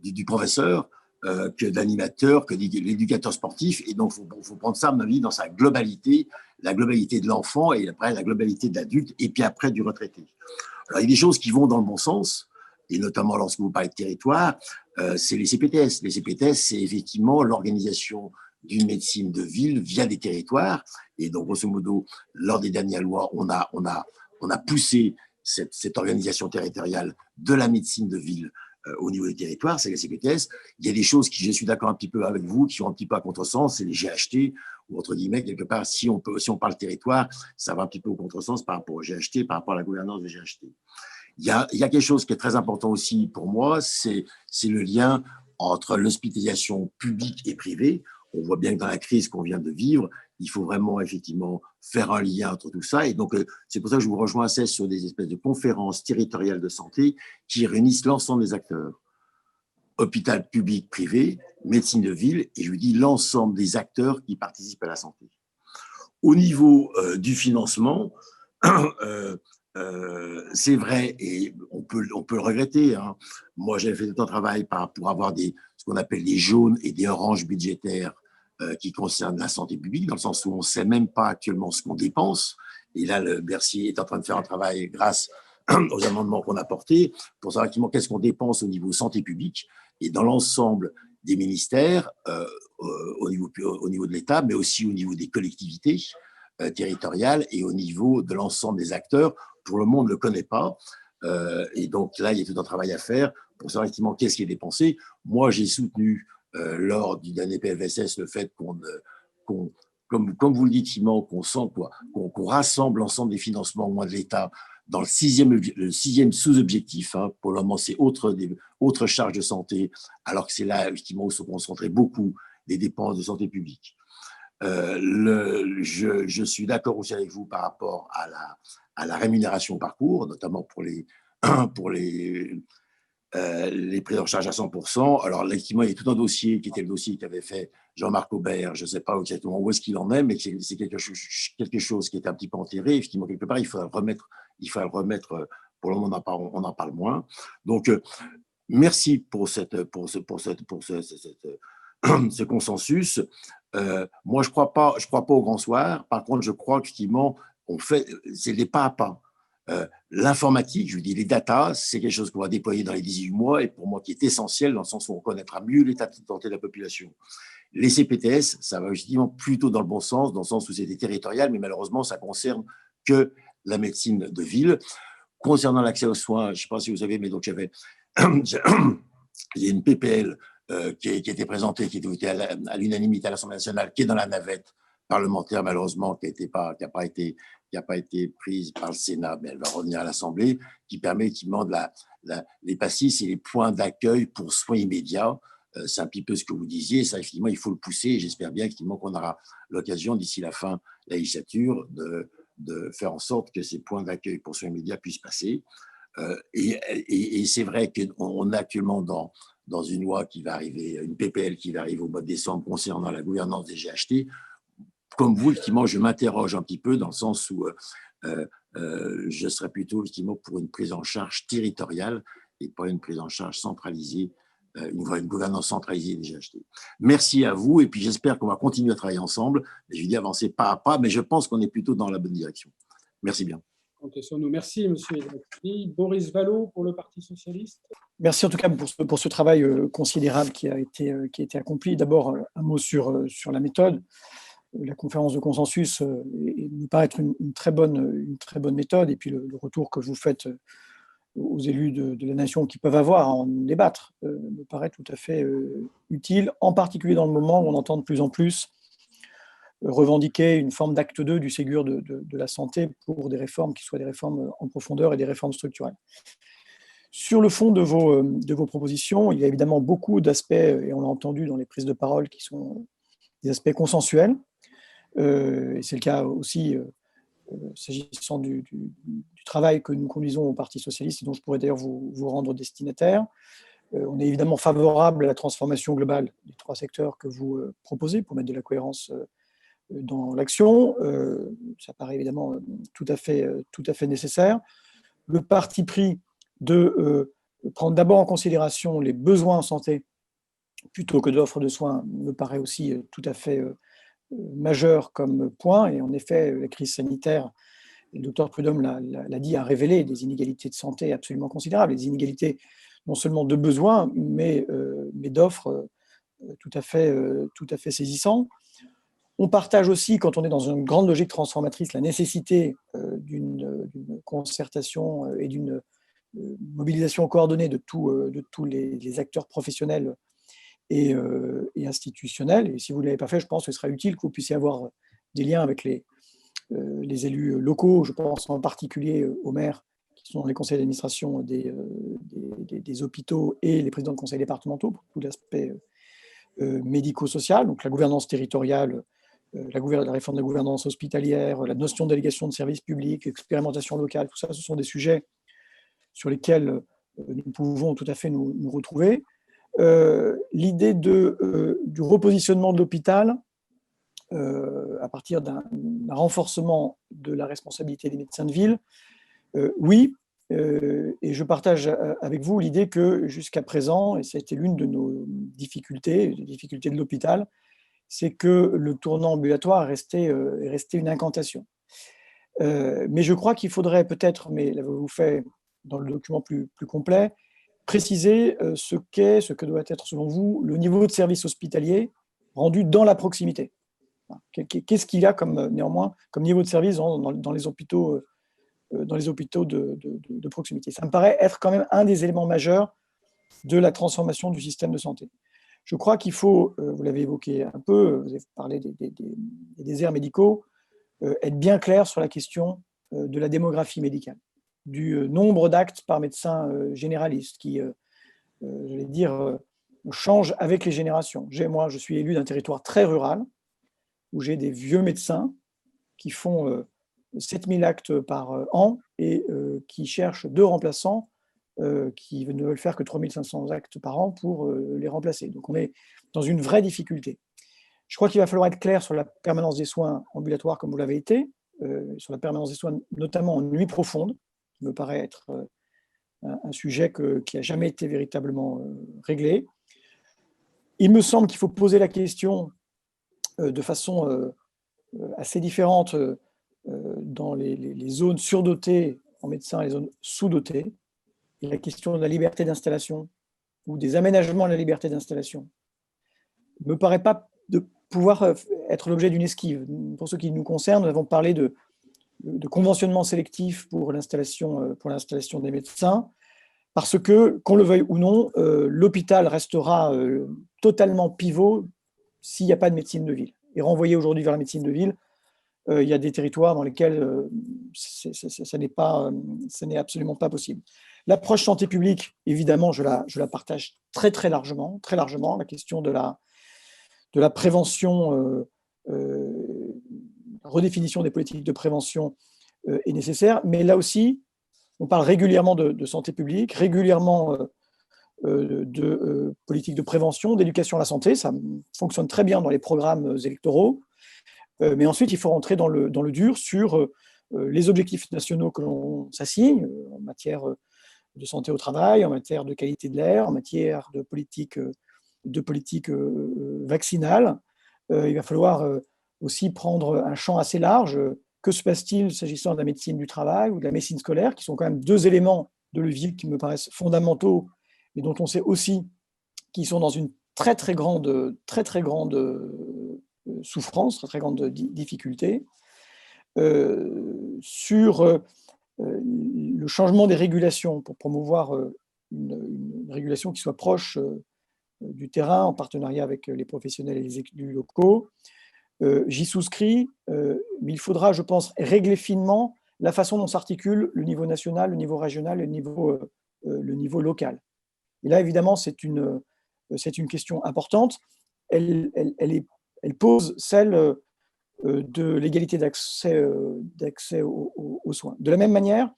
Speaker 9: du professeur que d'animateur, que l'éducateur sportif. Et donc, il faut prendre ça, à mon avis, dans sa globalité, la globalité de l'enfant, et après la globalité de l'adulte, et puis après du retraité. Alors, il y a des choses qui vont dans le bon sens, et notamment lorsque vous parlez de territoire, c'est les CPTS. Les CPTS, c'est effectivement l'organisation d'une médecine de ville via des territoires. Et donc, grosso modo, lors des dernières lois, on a poussé cette organisation territoriale de la médecine de ville au niveau des territoires, c'est les CPTS. Il y a des choses qui, je suis d'accord un petit peu avec vous, qui sont un petit peu à contresens, c'est les GHT, ou entre guillemets, quelque part, si on parle territoire, ça va un petit peu au contresens par rapport au GHT, par rapport à la gouvernance des GHT. Il y a quelque chose qui est très important aussi pour moi, c'est le lien entre l'hospitalisation publique et privée. On voit bien que dans la crise qu'on vient de vivre, il faut vraiment effectivement faire un lien entre tout ça. Et donc, c'est pour ça que je vous rejoins assez sur des espèces de conférences territoriales de santé qui réunissent l'ensemble des acteurs. Hôpital public, privé, médecine de ville, et je vous dis l'ensemble des acteurs qui participent à la santé. Au niveau du financement, c'est vrai, et on peut le regretter. Hein. Moi, j'avais fait tout un travail pour avoir ce qu'on appelle des jaunes et des oranges budgétaires qui concernent la santé publique, dans le sens où on ne sait même pas actuellement ce qu'on dépense. Et là, le Bercy est en train de faire un travail grâce aux amendements qu'on a portés pour savoir actuellement qu'est-ce qu'on dépense au niveau santé publique et dans l'ensemble des ministères, au niveau de l'État, mais aussi au niveau des collectivités territoriales et au niveau de l'ensemble des acteurs. Pour le monde ne le connaît pas. Et donc là, il y a tout un travail à faire pour savoir effectivement qu'est-ce qui est dépensé. Moi, j'ai soutenu lors du dernier PLFSS le fait comme vous le dites, Simon, qu'on rassemble l'ensemble des financements au moins de l'État dans le sixième sous-objectif. Hein, pour le moment, c'est autres charges de santé, alors que c'est là, effectivement, où se concentrer beaucoup des dépenses de santé publique. Je suis d'accord aussi avec vous par rapport à la rémunération au parcours, notamment pour les prises en charge à 100%. Alors, effectivement, il y a tout un dossier qui était le dossier qu'avait fait Jean-Marc Aubert. Je ne sais pas exactement où est-ce qu'il en est, mais c'est quelque chose qui est un petit peu enterré. Effectivement, quelque part, il faut le remettre. Pour le moment, on en parle moins. Donc, merci pour ce consensus. Moi, je crois pas au grand soir. Par contre, je crois qu'effectivement, c'est des pas à pas. L'informatique, je vous dis, les data, c'est quelque chose qu'on va déployer dans les 18 mois et pour moi qui est essentiel dans le sens où on connaîtra mieux l'état de santé de la population. Les CPTS, ça va effectivement plutôt dans le bon sens, dans le sens où c'est territorial, mais malheureusement, ça concerne que la médecine de ville. Concernant l'accès aux soins, je ne sais pas si vous savez, mais donc il y a une PPL qui a été présentée, qui a été votée à l'unanimité à l'Assemblée nationale, qui est dans la navette parlementaire, malheureusement, qui n'a pas été prise par le Sénat, mais elle va revenir à l'Assemblée, qui permet effectivement les PACIS et les points d'accueil pour soins immédiats. C'est un petit peu ce que vous disiez, ça, effectivement, il faut le pousser, et j'espère bien effectivement qu'on aura l'occasion, d'ici la fin de la législature, de faire en sorte que ces points d'accueil pour soins immédiats puissent passer. Et c'est vrai qu'on est actuellement dans une loi qui va arriver, une PPL qui va arriver au mois de décembre concernant la gouvernance des GHT. Comme vous, effectivement, je m'interroge un petit peu dans le sens où je serais plutôt effectivement pour une prise en charge territoriale et pas une prise en charge centralisée, une gouvernance centralisée des GHT. Merci à vous et puis j'espère qu'on va continuer à travailler ensemble. Je dis avancer pas à pas, mais je pense qu'on est plutôt dans la bonne direction. Merci bien.
Speaker 1: Comptez sur nous. Merci, M. Ezati. Boris Vallaud pour le Parti socialiste.
Speaker 10: Merci en tout cas pour ce travail considérable qui a été accompli. D'abord, un mot sur la méthode. La conférence de consensus nous paraît être une très bonne méthode. Et puis le retour que vous faites aux élus de la nation qui peuvent avoir à en débattre me paraît tout à fait utile, en particulier dans le moment où on entend de plus en plus revendiquer une forme d'acte 2 du Ségur de la santé pour des réformes qui soient des réformes en profondeur et des réformes structurelles. Sur le fond de vos propositions, il y a évidemment beaucoup d'aspects, et on l'a entendu dans les prises de parole, qui sont des aspects consensuels. Et c'est le cas aussi s'agissant du travail que nous conduisons au Parti socialiste, et dont je pourrais d'ailleurs vous rendre destinataire. On est évidemment favorable à la transformation globale des 3 secteurs que vous proposez pour mettre de la cohérence dans l'action. Ça paraît évidemment tout à fait nécessaire. Le parti pris de prendre d'abord en considération les besoins en santé plutôt que d'offres de soins me paraît aussi tout à fait majeur comme point. Et en effet, la crise sanitaire, le docteur Prudhomme l'a dit, a révélé des inégalités de santé absolument considérables, des inégalités non seulement de besoins, mais d'offres tout à fait saisissants. On partage aussi, quand on est dans une grande logique transformatrice, la nécessité d'une concertation et d'une mobilisation coordonnée de tous les acteurs professionnels et institutionnels. Et si vous ne l'avez pas fait, je pense que ce sera utile que vous puissiez avoir des liens avec les élus locaux. Je pense en particulier aux maires qui sont dans les conseils d'administration des hôpitaux et les présidents de conseils départementaux pour tout l'aspect médico-social, donc la gouvernance territoriale, la réforme de la gouvernance hospitalière, la notion de délégation de services publics, expérimentation locale, tout ça, ce sont des sujets sur lesquels nous pouvons tout à fait nous retrouver. L'idée du repositionnement de l'hôpital à partir d'un renforcement de la responsabilité des médecins de ville, oui, et je partage avec vous l'idée que jusqu'à présent, et ça a été l'une de nos difficultés, les difficultés de l'hôpital, c'est que le tournant ambulatoire est resté une incantation. Mais je crois qu'il faudrait peut-être, mais l'avez-vous fait dans le document plus complet, préciser ce que doit être selon vous le niveau de service hospitalier rendu dans la proximité. Qu'est-ce qu'il y a néanmoins comme niveau de service dans les hôpitaux de proximité? Ça me paraît être quand même un des éléments majeurs de la transformation du système de santé. Je crois qu'il faut, vous l'avez évoqué un peu, vous avez parlé des déserts médicaux, être bien clair sur la question de la démographie médicale, du nombre d'actes par médecin généraliste qui, j'allais dire, change avec les générations. Moi, je suis élu d'un territoire très rural où j'ai des vieux médecins qui font 7000 actes par an et qui cherchent 2 remplaçants qui ne veulent faire que 3500 actes par an pour les remplacer. Donc on est dans une vraie difficulté. Je crois qu'il va falloir être clair sur la permanence des soins ambulatoires comme vous l'avez été, sur la permanence des soins notamment en nuit profonde, qui me paraît être un sujet qui n'a jamais été véritablement réglé. Il me semble qu'il faut poser la question de façon assez différente dans les zones surdotées en médecins et les zones sous-dotées. Et la question de la liberté d'installation ou des aménagements à la liberté d'installation ne me paraît pas de pouvoir être l'objet d'une esquive. Pour ce qui nous concerne, nous avons parlé de conventionnement sélectif pour l'installation des médecins, parce que, qu'on le veuille ou non, l'hôpital restera totalement pivot s'il n'y a pas de médecine de ville. Et renvoyé aujourd'hui vers la médecine de ville, il y a des territoires dans lesquels ça n'est absolument pas possible. L'approche santé publique, évidemment, je la partage très largement. La question de la prévention, la redéfinition des politiques de prévention est nécessaire, mais là aussi, on parle régulièrement de santé publique, régulièrement de politique de prévention, d'éducation à la santé. Ça fonctionne très bien dans les programmes électoraux. Mais ensuite, il faut rentrer dans le dur sur les objectifs nationaux que l'on s'assigne en matière de santé au travail, en matière de qualité de l'air, en matière de politique vaccinale. Il va falloir aussi prendre un champ assez large. Que se passe-t-il s'agissant de la médecine du travail ou de la médecine scolaire, qui sont quand même deux éléments de levier qui me paraissent fondamentaux, mais dont on sait aussi qu'ils sont dans une très grande souffrance, très grande difficulté. Sur le changement des régulations pour promouvoir une régulation qui soit proche du terrain, en partenariat avec les professionnels et les élus locaux. J'y souscris, mais il faudra, je pense, régler finement la façon dont s'articule le niveau national, le niveau régional et le niveau local. Et là, évidemment, c'est une question importante. Elle pose celle de l'égalité d'accès aux soins. De la même manière,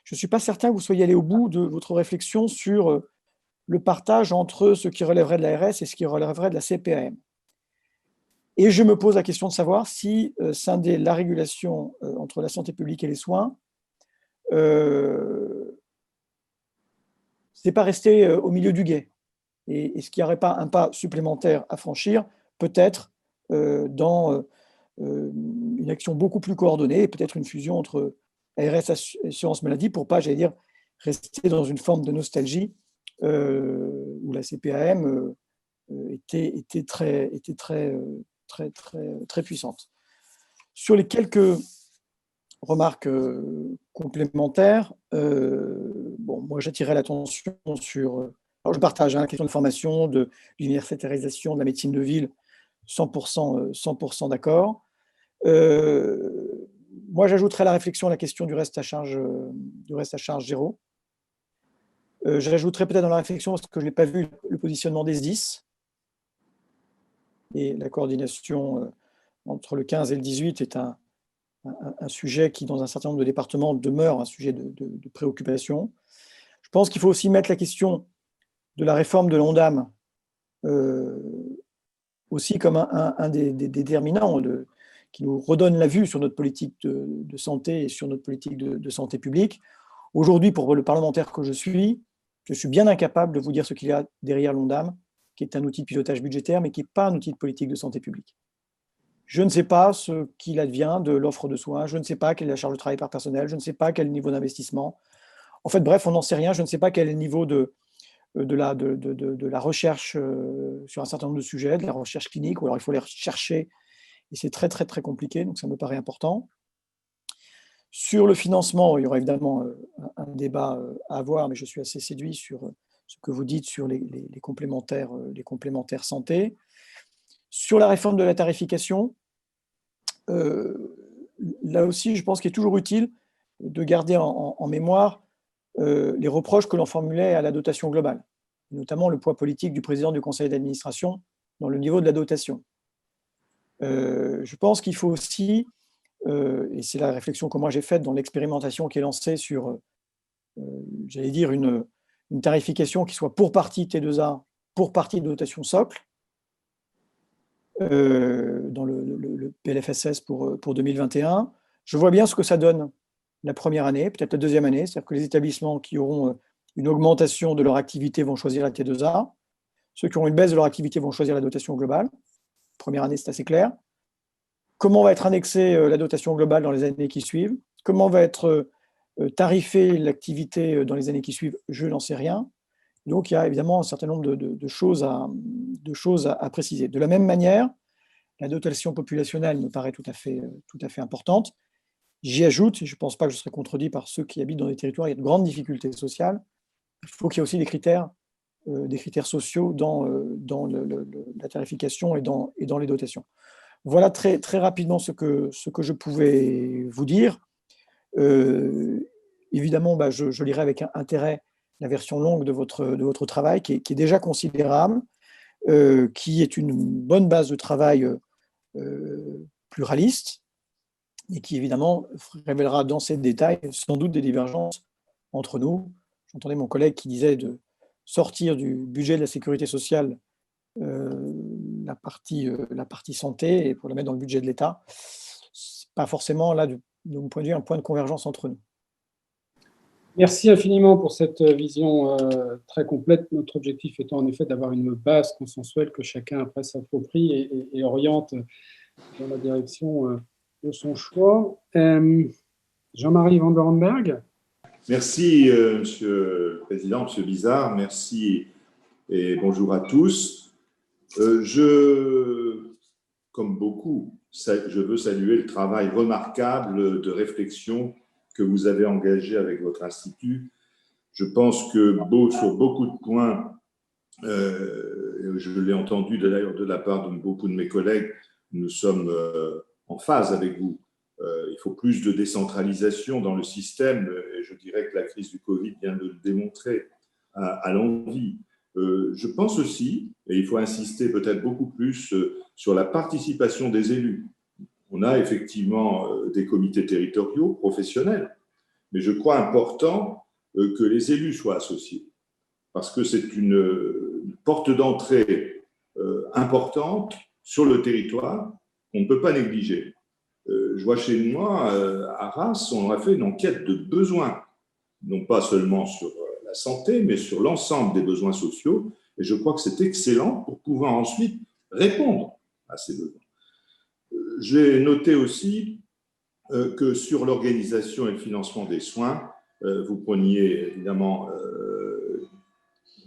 Speaker 10: je ne suis pas certain que vous soyez allé au bout de votre réflexion sur le partage entre ce qui relèverait de l'ARS et ce qui relèverait de la CPAM. Et je me pose la question de savoir si scinder la régulation entre la santé publique et les soins, c'est pas rester au milieu du gué. Et est-ce qu'il n'y aurait pas un pas supplémentaire à franchir, peut-être dans une action beaucoup plus coordonnée, et peut-être une fusion entre ARS et assurance maladie pour pas, j'allais dire, rester dans une forme de nostalgie où la CPAM était très puissante. Sur les quelques remarques complémentaires, moi j'attirais l'attention sur, alors je partage la question de formation, de l'universitarisation de la médecine de ville, 100% d'accord. Moi j'ajouterais la réflexion à la question du reste à charge zéro. J'ajouterais peut-être dans la réflexion, parce que je n'ai pas vu, le positionnement des SDIS et la coordination entre le 15 et le 18 est un sujet qui, dans un certain nombre de départements, demeure un sujet de préoccupation. Je pense qu'il faut aussi mettre la question de la réforme de l'ONDAM aussi comme un des déterminants qui nous redonne la vue sur notre politique de santé et sur notre politique de santé publique. Aujourd'hui, pour le parlementaire que je suis bien incapable de vous dire ce qu'il y a derrière l'ONDAM, qui est un outil de pilotage budgétaire, mais qui n'est pas un outil de politique de santé publique. Je ne sais pas ce qu'il advient de l'offre de soins, je ne sais pas quelle est la charge de travail par personnel, je ne sais pas quel est le niveau d'investissement. En fait, bref, on n'en sait rien, je ne sais pas quel est le niveau de la recherche sur un certain nombre de sujets, de la recherche clinique, ou alors il faut les chercher, et c'est très compliqué, donc ça me paraît important. Sur le financement, il y aura évidemment un débat à avoir, mais je suis assez séduit sur ce que vous dites sur les complémentaires santé. Sur la réforme de la tarification, là aussi, je pense qu'il est toujours utile de garder en mémoire les reproches que l'on formulait à la dotation globale, notamment le poids politique du président du conseil d'administration dans le niveau de la dotation. Je pense qu'il faut aussi, et c'est la réflexion que moi j'ai faite dans l'expérimentation qui est lancée sur, j'allais dire, une tarification qui soit pour partie T2A, pour partie de dotation socle, dans le PLFSS pour 2021. Je vois bien ce que ça donne la première année, peut-être la deuxième année, c'est-à-dire que les établissements qui auront une augmentation de leur activité vont choisir la T2A, ceux qui auront une baisse de leur activité vont choisir la dotation globale. Première année, c'est assez clair. Comment va être indexée la dotation globale dans les années qui suivent? Comment va être tarifée l'activité dans les années qui suivent? Je n'en sais rien. Donc, il y a évidemment un certain nombre de choses à préciser. De la même manière, la dotation populationnelle me paraît tout à fait importante. J'y ajoute, et je ne pense pas que je serai contredit par ceux qui habitent dans des territoires où il y a de grandes difficultés sociales, il faut qu'il y ait aussi des critères sociaux dans la tarification et dans les dotations. Voilà très rapidement ce que je pouvais vous dire. Évidemment, je lirai avec intérêt la version longue de votre travail, qui est déjà considérable, qui est une bonne base de travail pluraliste, et qui évidemment révélera dans ces détails sans doute des divergences entre nous. J'entendais mon collègue qui disait de sortir du budget de la sécurité sociale la partie santé et pour la mettre dans le budget de l'État. Ce n'est pas forcément, là, de mon point de vue, un point de convergence entre nous.
Speaker 1: Merci infiniment pour cette vision très complète. Notre objectif étant en effet d'avoir une base consensuelle que chacun après s'approprie et oriente dans la direction de son choix. Jean-Marie Vanderenberg.
Speaker 11: Merci, Monsieur le Président, Monsieur Bizard. Merci et bonjour à tous. Comme beaucoup, je veux saluer le travail remarquable de réflexion que vous avez engagé avec votre institut. Je pense que sur beaucoup de points, je l'ai entendu d'ailleurs de la part de beaucoup de mes collègues, nous sommes en phase avec vous. Il faut plus de décentralisation dans le système et je dirais que la crise du Covid vient de le démontrer à l'envi. Je pense aussi, et il faut insister peut-être beaucoup plus sur la participation des élus. On a effectivement des comités territoriaux professionnels, mais je crois important que les élus soient associés, parce que c'est une porte d'entrée importante sur le territoire qu'on ne peut pas négliger. Je vois chez moi, à Reims, on a fait une enquête de besoins, non pas seulement sur la santé, mais sur l'ensemble des besoins sociaux, et je crois que c'est excellent pour pouvoir ensuite répondre à ces besoins. J'ai noté aussi que sur l'organisation et le financement des soins, vous preniez évidemment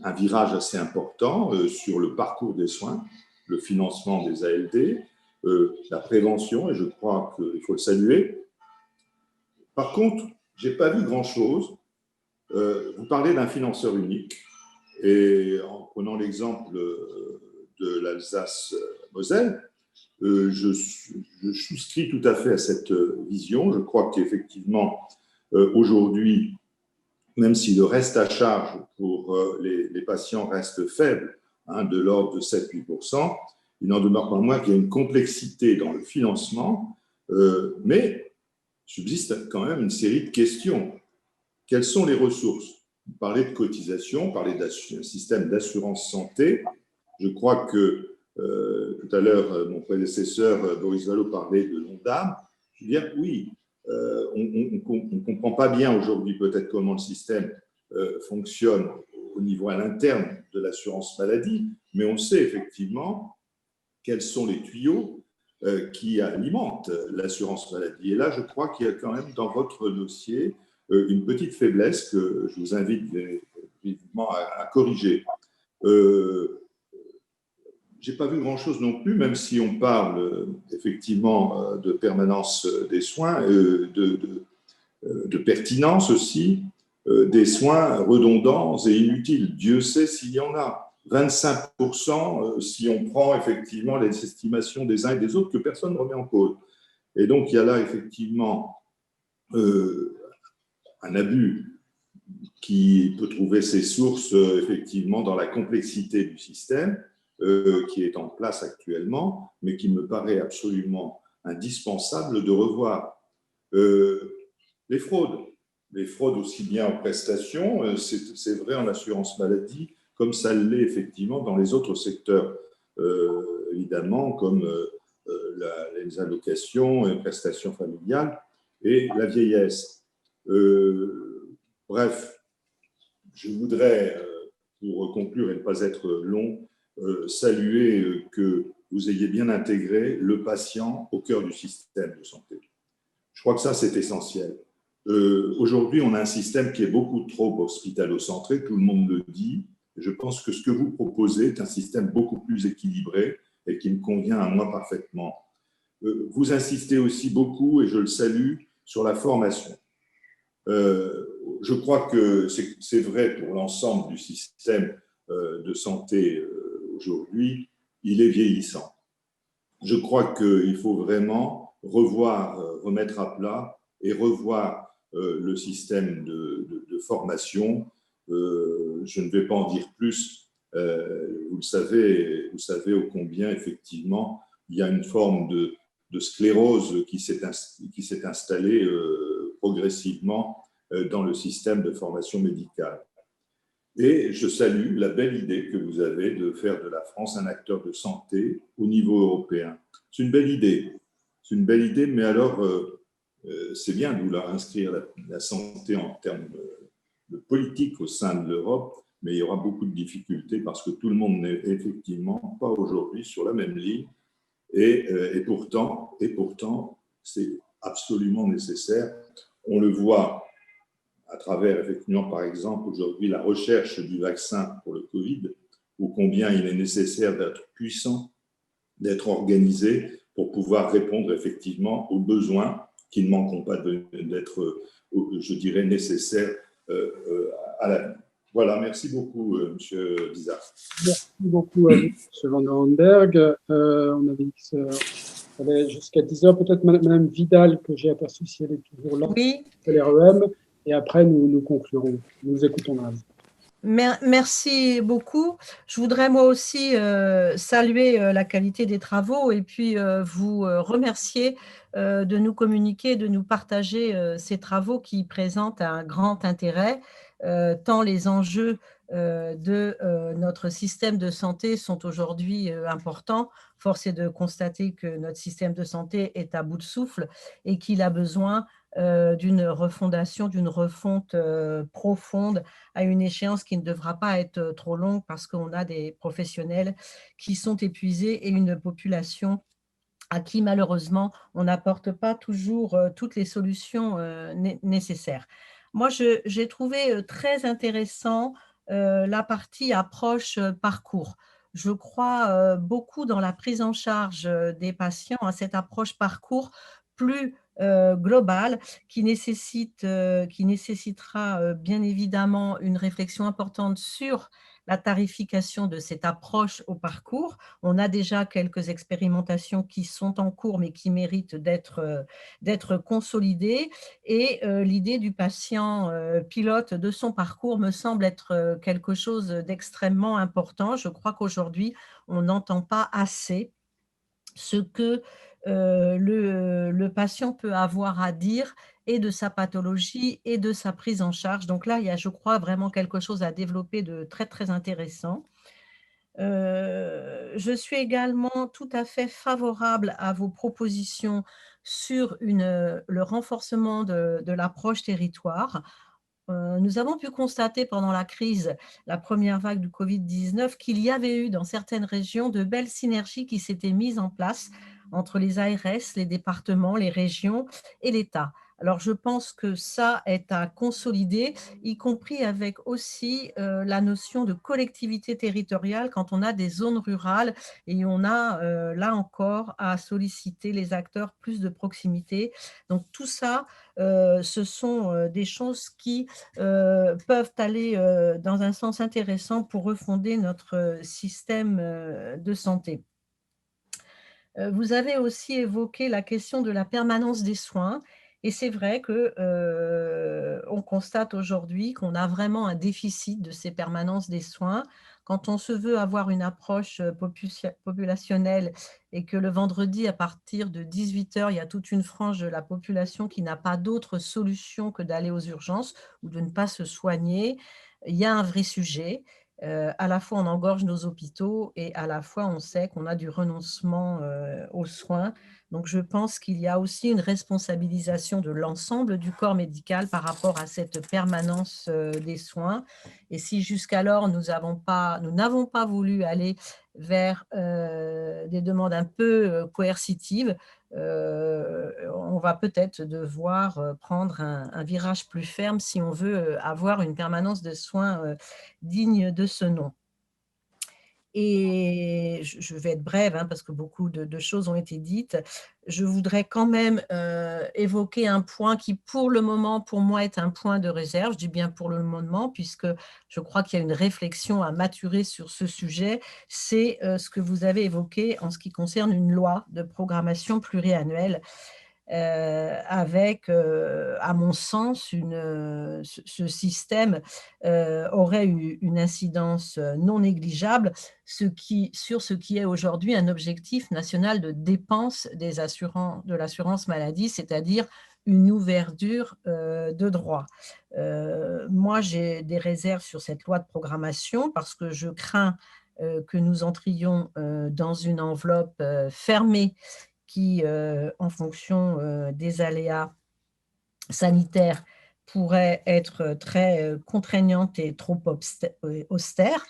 Speaker 11: un virage assez important sur le parcours des soins, le financement des ALD, la prévention, et je crois qu'il faut le saluer. Par contre, je n'ai pas vu grand-chose. Vous parlez d'un financeur unique, et en prenant l'exemple de l'Alsace-Moselle, je souscris tout à fait à cette vision. Je crois qu'effectivement, aujourd'hui, même si le reste à charge pour les patients reste faible, de l'ordre de 7-8%, il n'en demeure pas moins qu'il y a une complexité dans le financement, mais subsiste quand même une série de questions. Quelles sont les ressources? Vous parlez de cotisation, vous parlez d'un système d'assurance santé. Je crois que tout à l'heure, mon prédécesseur Boris Vallaud parlait de l'ONDAM. Je veux dire, oui, on ne comprend pas bien aujourd'hui peut-être comment le système fonctionne au niveau à l'interne de l'assurance maladie, mais on sait effectivement quels sont les tuyaux qui alimentent l'assurance maladie. Et là, je crois qu'il y a quand même dans votre dossier une petite faiblesse que je vous invite vivement à corriger. Je n'ai pas vu grand-chose non plus, même si on parle effectivement de permanence des soins, de pertinence aussi, des soins redondants et inutiles. Dieu sait s'il y en a. 25% si on prend effectivement les estimations des uns et des autres que personne ne remet en cause. Et donc, il y a là effectivement un abus qui peut trouver ses sources effectivement dans la complexité du système qui est en place actuellement, mais qui me paraît absolument indispensable de revoir. Les fraudes aussi bien en prestations, c'est vrai en assurance maladie, comme ça l'est effectivement dans les autres secteurs, évidemment, comme les allocations, les prestations familiales et la vieillesse. Bref, je voudrais, pour conclure et ne pas être long, saluer que vous ayez bien intégré le patient au cœur du système de santé. Je crois que ça, c'est essentiel. Aujourd'hui, on a un système qui est beaucoup trop hospitalo-centré, tout le monde le dit. Je pense que ce que vous proposez est un système beaucoup plus équilibré et qui me convient à moi parfaitement. Vous insistez aussi beaucoup, et je le salue, sur la formation. Je crois que c'est vrai pour l'ensemble du système de santé aujourd'hui, il est vieillissant. Je crois qu'il faut vraiment remettre à plat et revoir le système de formation. Je ne vais pas en dire plus. Vous savez ô combien, effectivement, il y a une forme de de sclérose qui s'est installée progressivement dans le système de formation médicale. Et je salue la belle idée que vous avez de faire de la France un acteur de santé au niveau européen. C'est une belle idée. C'est une belle idée, mais alors, c'est bien de vouloir inscrire la santé en termes de politique au sein de l'Europe, mais il y aura beaucoup de difficultés parce que tout le monde n'est effectivement pas aujourd'hui sur la même ligne. Et pourtant, c'est absolument nécessaire. On le voit à travers, effectivement, par exemple, aujourd'hui, la recherche du vaccin pour le Covid, ou combien il est nécessaire d'être puissant, d'être organisé pour pouvoir répondre effectivement aux besoins qui ne manqueront pas d'être, je dirais, nécessaires à l'avenir. Voilà, merci beaucoup, M. Bizarre.
Speaker 1: Merci beaucoup à vous, M. Van Rondenberg. On avait dit que ça allait jusqu'à 10 heures. Peut-être Mme Vidal, que j'ai aperçue si elle est toujours là,
Speaker 12: oui.
Speaker 1: l'REM. Et après, nous conclurons. Nous écoutons Naz.
Speaker 12: Merci beaucoup. Je voudrais moi aussi saluer la qualité des travaux et puis vous remercier de nous communiquer, de nous partager ces travaux qui présentent un grand intérêt, tant les enjeux de notre système de santé sont aujourd'hui importants. Force est de constater que notre système de santé est à bout de souffle et qu'il a besoin d'une refondation, d'une refonte profonde à une échéance qui ne devra pas être trop longue parce qu'on a des professionnels qui sont épuisés et une population à qui malheureusement on n'apporte pas toujours toutes les solutions nécessaires. Moi, j'ai trouvé très intéressant la partie approche parcours. Je crois beaucoup dans la prise en charge des patients à cette approche parcours plus globale qui nécessitera bien évidemment une réflexion importante sur la tarification de cette approche au parcours. On a déjà quelques expérimentations qui sont en cours, mais qui méritent d'être consolidées. Et l'idée du patient pilote de son parcours me semble être quelque chose d'extrêmement important. Je crois qu'aujourd'hui, on n'entend pas assez ce que le patient peut avoir à dire et de sa pathologie et de sa prise en charge. Donc là, il y a, je crois, vraiment quelque chose à développer de très, très intéressant. Je suis également tout à fait favorable à vos propositions sur le renforcement de l'approche territoire. Nous avons pu constater pendant la crise, la première vague du Covid-19, qu'il y avait eu dans certaines régions de belles synergies qui s'étaient mises en place entre les ARS, les départements, les régions et l'État. Alors, je pense que ça est à consolider, y compris avec aussi la notion de collectivité territoriale quand on a des zones rurales et on a là encore à solliciter les acteurs plus de proximité. Donc, tout ça, ce sont des choses qui peuvent aller dans un sens intéressant pour refonder notre système de santé. Vous avez aussi évoqué la question de la permanence des soins et c'est vrai qu'on constate aujourd'hui qu'on a vraiment un déficit de ces permanences des soins. Quand on se veut avoir une approche populationnelle et que le vendredi, à partir de 18 h, il y a toute une frange de la population qui n'a pas d'autre solution que d'aller aux urgences ou de ne pas se soigner, il y a un vrai sujet. À la fois on engorge nos hôpitaux et à la fois on sait qu'on a du renoncement aux soins. Donc je pense qu'il y a aussi une responsabilisation de l'ensemble du corps médical par rapport à cette permanence des soins. Et si jusqu'alors nous n'avons pas voulu aller vers des demandes un peu coercitives, on va peut-être devoir prendre un virage plus ferme si on veut avoir une permanence de soins digne de ce nom. Et je vais être brève parce que beaucoup de choses ont été dites. Je voudrais quand même évoquer un point qui, pour le moment, pour moi, est un point de réserve. Je dis bien pour le moment, puisque je crois qu'il y a une réflexion à maturer sur ce sujet. C'est ce que vous avez évoqué en ce qui concerne une loi de programmation pluriannuelle. avec, à mon sens, ce système aurait eu une incidence non négligeable sur ce qui est aujourd'hui un objectif national de dépenses de l'assurance maladie, c'est-à-dire une ouverture de droits. Moi, j'ai des réserves sur cette loi de programmation parce que je crains que nous entrions dans une enveloppe fermée qui, en fonction des aléas sanitaires, pourrait être très contraignante et trop austère.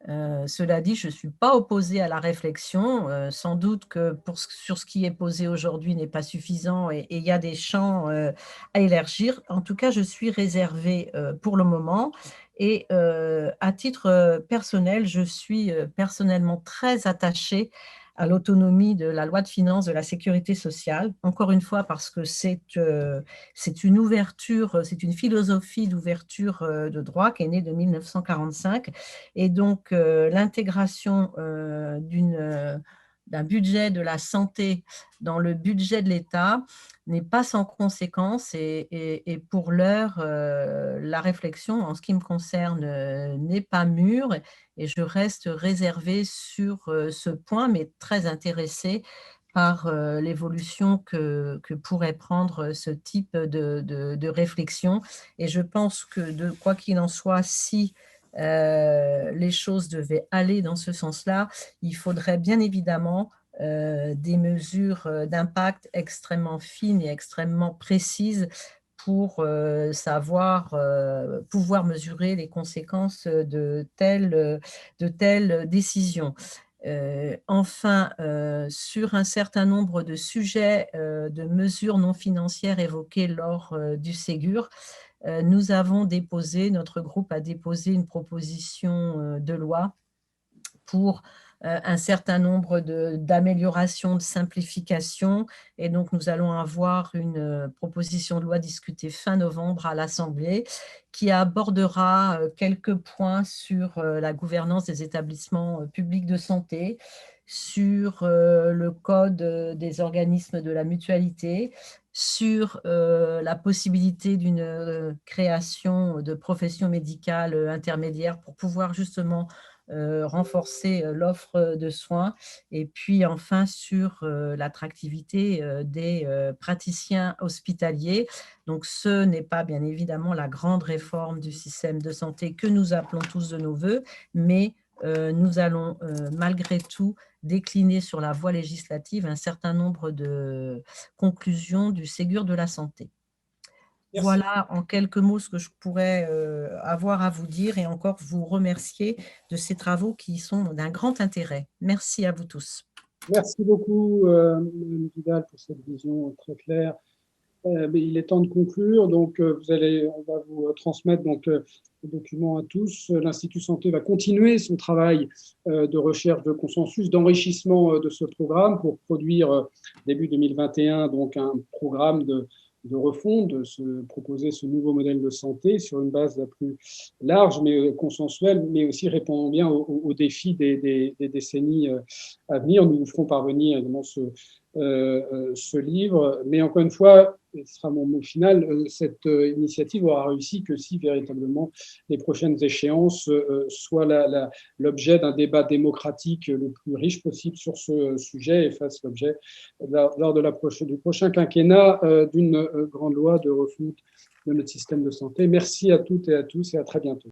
Speaker 12: Cela dit, je ne suis pas opposée à la réflexion. Sans doute que sur ce qui est posé aujourd'hui n'est pas suffisant et il y a des champs à élargir. En tout cas, je suis réservée pour le moment. Et à titre personnel, je suis personnellement très attachée à l'autonomie de la loi de finances de la sécurité sociale. Encore une fois, parce que c'est une ouverture, c'est une philosophie d'ouverture de droit qui est née de 1945. Et donc, l'intégration d'un budget de la santé dans le budget de l'État n'est pas sans conséquence et pour l'heure, la réflexion en ce qui me concerne n'est pas mûre et je reste réservée sur ce point, mais très intéressée par l'évolution que pourrait prendre ce type de réflexion. Et je pense que, quoi qu'il en soit, si les choses devaient aller dans ce sens-là, il faudrait bien évidemment des mesures d'impact extrêmement fines et extrêmement précises pour pouvoir mesurer les conséquences de telles décisions. Enfin, sur un certain nombre de sujets de mesures non financières évoquées lors du Ségur, notre groupe a déposé une proposition de loi pour un certain nombre d'améliorations, de simplifications. Et donc, nous allons avoir une proposition de loi discutée fin novembre à l'Assemblée qui abordera quelques points sur la gouvernance des établissements publics de santé, sur le code des organismes de la mutualité, sur la possibilité d'une création de professions médicales intermédiaires pour pouvoir justement renforcer l'offre de soins, et puis enfin sur l'attractivité des praticiens hospitaliers. Donc ce n'est pas bien évidemment la grande réforme du système de santé que nous appelons tous de nos voeux, mais nous allons malgré tout décliner sur la voie législative un certain nombre de conclusions du Ségur de la santé. Merci. Voilà en quelques mots ce que je pourrais avoir à vous dire et encore vous remercier de ces travaux qui sont d'un grand intérêt. Merci à vous tous.
Speaker 1: Merci beaucoup, Mme Vidal, pour cette vision très claire. Mais il est temps de conclure, donc on va vous transmettre le document à tous. L'Institut Santé va continuer son travail de recherche de consensus, d'enrichissement de ce programme pour produire début 2021 donc un programme de refonte, de se proposer ce nouveau modèle de santé sur une base la plus large, mais consensuelle, mais aussi répondant bien aux défis des décennies à venir. Nous vous ferons parvenir évidemment ce livre, mais encore une fois, ce sera mon mot final, cette initiative aura réussi que si véritablement les prochaines échéances soient l'objet d'un débat démocratique le plus riche possible sur ce sujet et fassent l'objet lors du prochain quinquennat d'une grande loi de refonte de notre système de santé. Merci à toutes et à tous et à très bientôt.